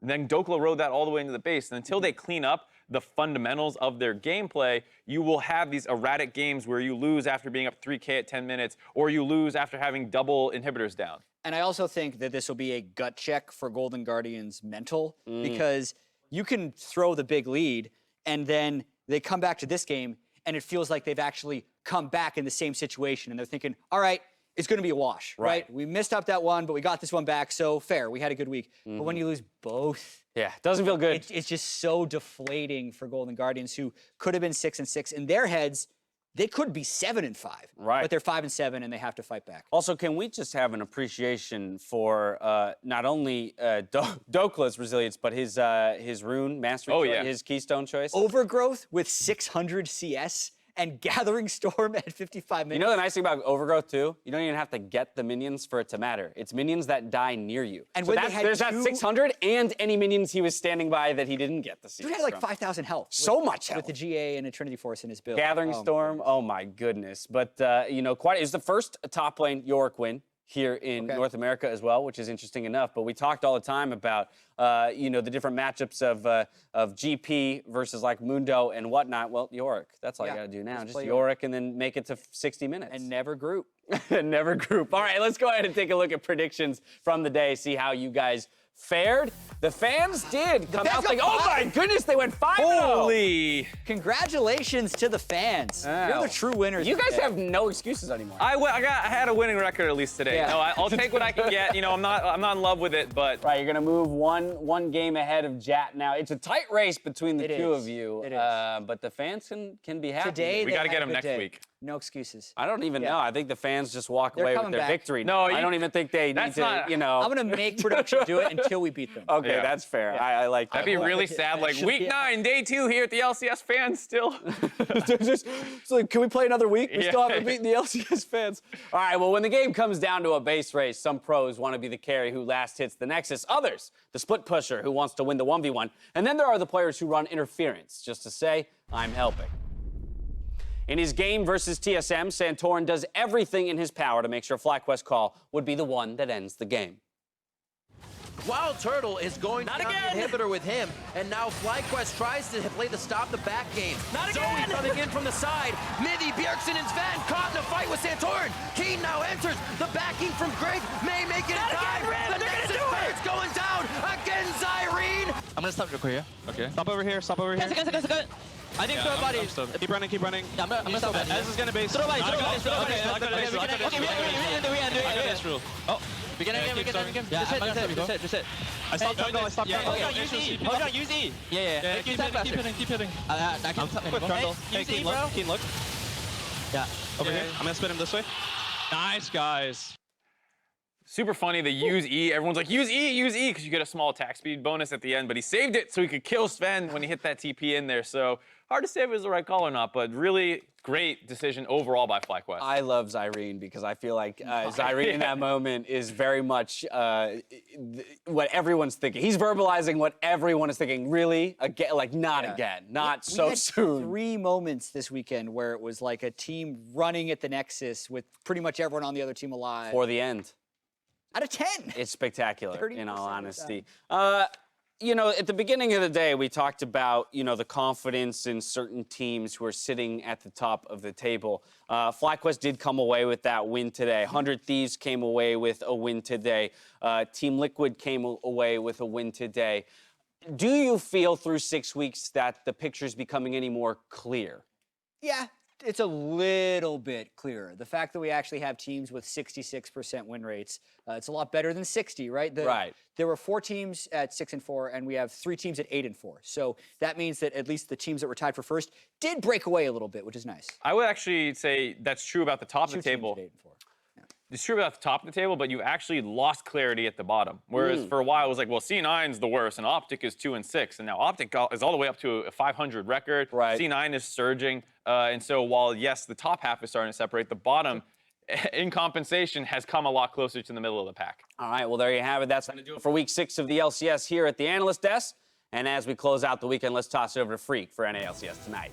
Then Dhokla rode that all the way into the base. And until they clean up the fundamentals of their gameplay, you will have these erratic games where you lose after being up 3K at 10 minutes, or you lose after having double inhibitors down. And I also think that this will be a gut check for Golden Guardians' mental, because you can throw the big lead, and then they come back to this game, and it feels like they've actually come back in the same situation, and they're thinking, all right, it's going to be a wash, right? We missed up that one, but we got this one back, so fair. We had a good week. But when you lose both, yeah, doesn't feel good. it's just so deflating for Golden Guardians, who could have been 6-6 in their heads. They could be 7-5, right? But they're 5-7, and they have to fight back. Also, can we just have an appreciation for not only Dhokla's resilience, but his rune mastery, his keystone choice? Overgrowth with 600 CS and Gathering Storm at 55 minutes. You know the nice thing about Overgrowth, too? You don't even have to get the minions for it to matter. It's minions that die near you. And so when they had there's that 600 and any minions he was standing by that he didn't get to see. He had like 5,000 health. So much health. With the GA and a Trinity Force in his build. Gathering Storm, oh my goodness. But, you know, it's the first top lane Yorick win here in North America as well, which is interesting enough. But we talked all the time about, you know, the different matchups of GP versus like Mundo and whatnot. Well, Yorick, that's all you got to do now. Just Yorick and then make it to 60 minutes. And never group. And never group. All right, let's go ahead and take a look at predictions from the day, see how you guys fared. The fans did come out like, oh my goodness, they went 5-0. Holy! Congratulations to the fans. You're the true winners. You guys have no excuses anymore. I had a winning record at least today. Yeah. No, I'll take what I can get. You know, I'm not in love with it, but right, you're gonna move one game ahead of Jat now. It's a tight race between the two of you. It is. But the fans can be happy. Today, we got to get them next week. No excuses. I don't even know. I think the fans just walk away with their victory. No, I don't even think they need to, you know. I'm gonna make production do it until we beat them. Okay, that's fair. I like that. That'd be really sad. Like week 9, day 2 here at the LCS fans still. It's like, can we play another week? We still haven't beaten the LCS fans. All right, well, when the game comes down to a base race, some pros want to be the carry who last hits the Nexus. Others, the split pusher who wants to win the 1v1. And then there are the players who run interference, just to say, I'm helping. In his game versus TSM, Santorin does everything in his power to make sure FlyQuest Call would be the one that ends the game. Wild Turtle is going to the inhibitor with him, and now FlyQuest tries to play the stop the back game. Zoe coming in from the side. Midi, Bjergsen, and Sven caught in a fight with Santorin. Keen now enters. The backing from Greg may make it in time. The Nexus Bird's going down against Irene. I'm gonna stop real quick here. Okay. Stop over here. Stop over here. Second. I think throw body. Keep running. Yeah, I'm gonna stop. Ez is gonna base. Throw body. Okay, we end it. Oh. We can end him. Just hit. I stopped jungle. Hold on, use E. Yeah. Keep hitting. I can quick jungle. Hey, Keen, look. Yeah. Over here. I'm gonna spin him this way. Nice, guys. Super funny, they use E. Everyone's like, use E, because you get a small attack speed bonus at the end, but he saved it so he could kill Sven when he hit that TP in there. So hard to say if it was the right call or not, but really great decision overall by FlyQuest. I love Zyrene because I feel like Zyrene in that moment is very much what everyone's thinking. He's verbalizing what everyone is thinking. Really? Again? Like, not again. Not so soon. We had 3 moments this weekend where it was like a team running at the Nexus with pretty much everyone on the other team alive. For the end. Out of 10. It's spectacular, in all honesty. You know, at the beginning of the day, we talked about, you know, the confidence in certain teams who are sitting at the top of the table. FlyQuest did come away with that win today. 100 Thieves came away with a win today. Team Liquid came away with a win today. Do you feel through 6 weeks that the picture's becoming any more clear? Yeah. It's a little bit clearer. The fact that we actually have teams with 66% win rates, it's a lot better than 60, right? Right. There were 4 teams at 6-4, and we have 3 teams at 8-4. So that means that at least the teams that were tied for first did break away a little bit, which is nice. I would actually say that's true about the top of the table. Teams at 8-4. it's true about the top of the table, but you actually lost clarity at the bottom. Whereas for a while, it was like, well, C9's the worst, and OpTic is 2-6. And now OpTic is all the way up to a 500 record. Right. C9 is surging. And so while, yes, the top half is starting to separate, the bottom, in compensation, has come a lot closer to the middle of the pack. All right, well, there you have it. That's going to do it for week 6 of the LCS here at the Analyst Desk. And as we close out the weekend, let's toss it over to Freak for NALCS tonight.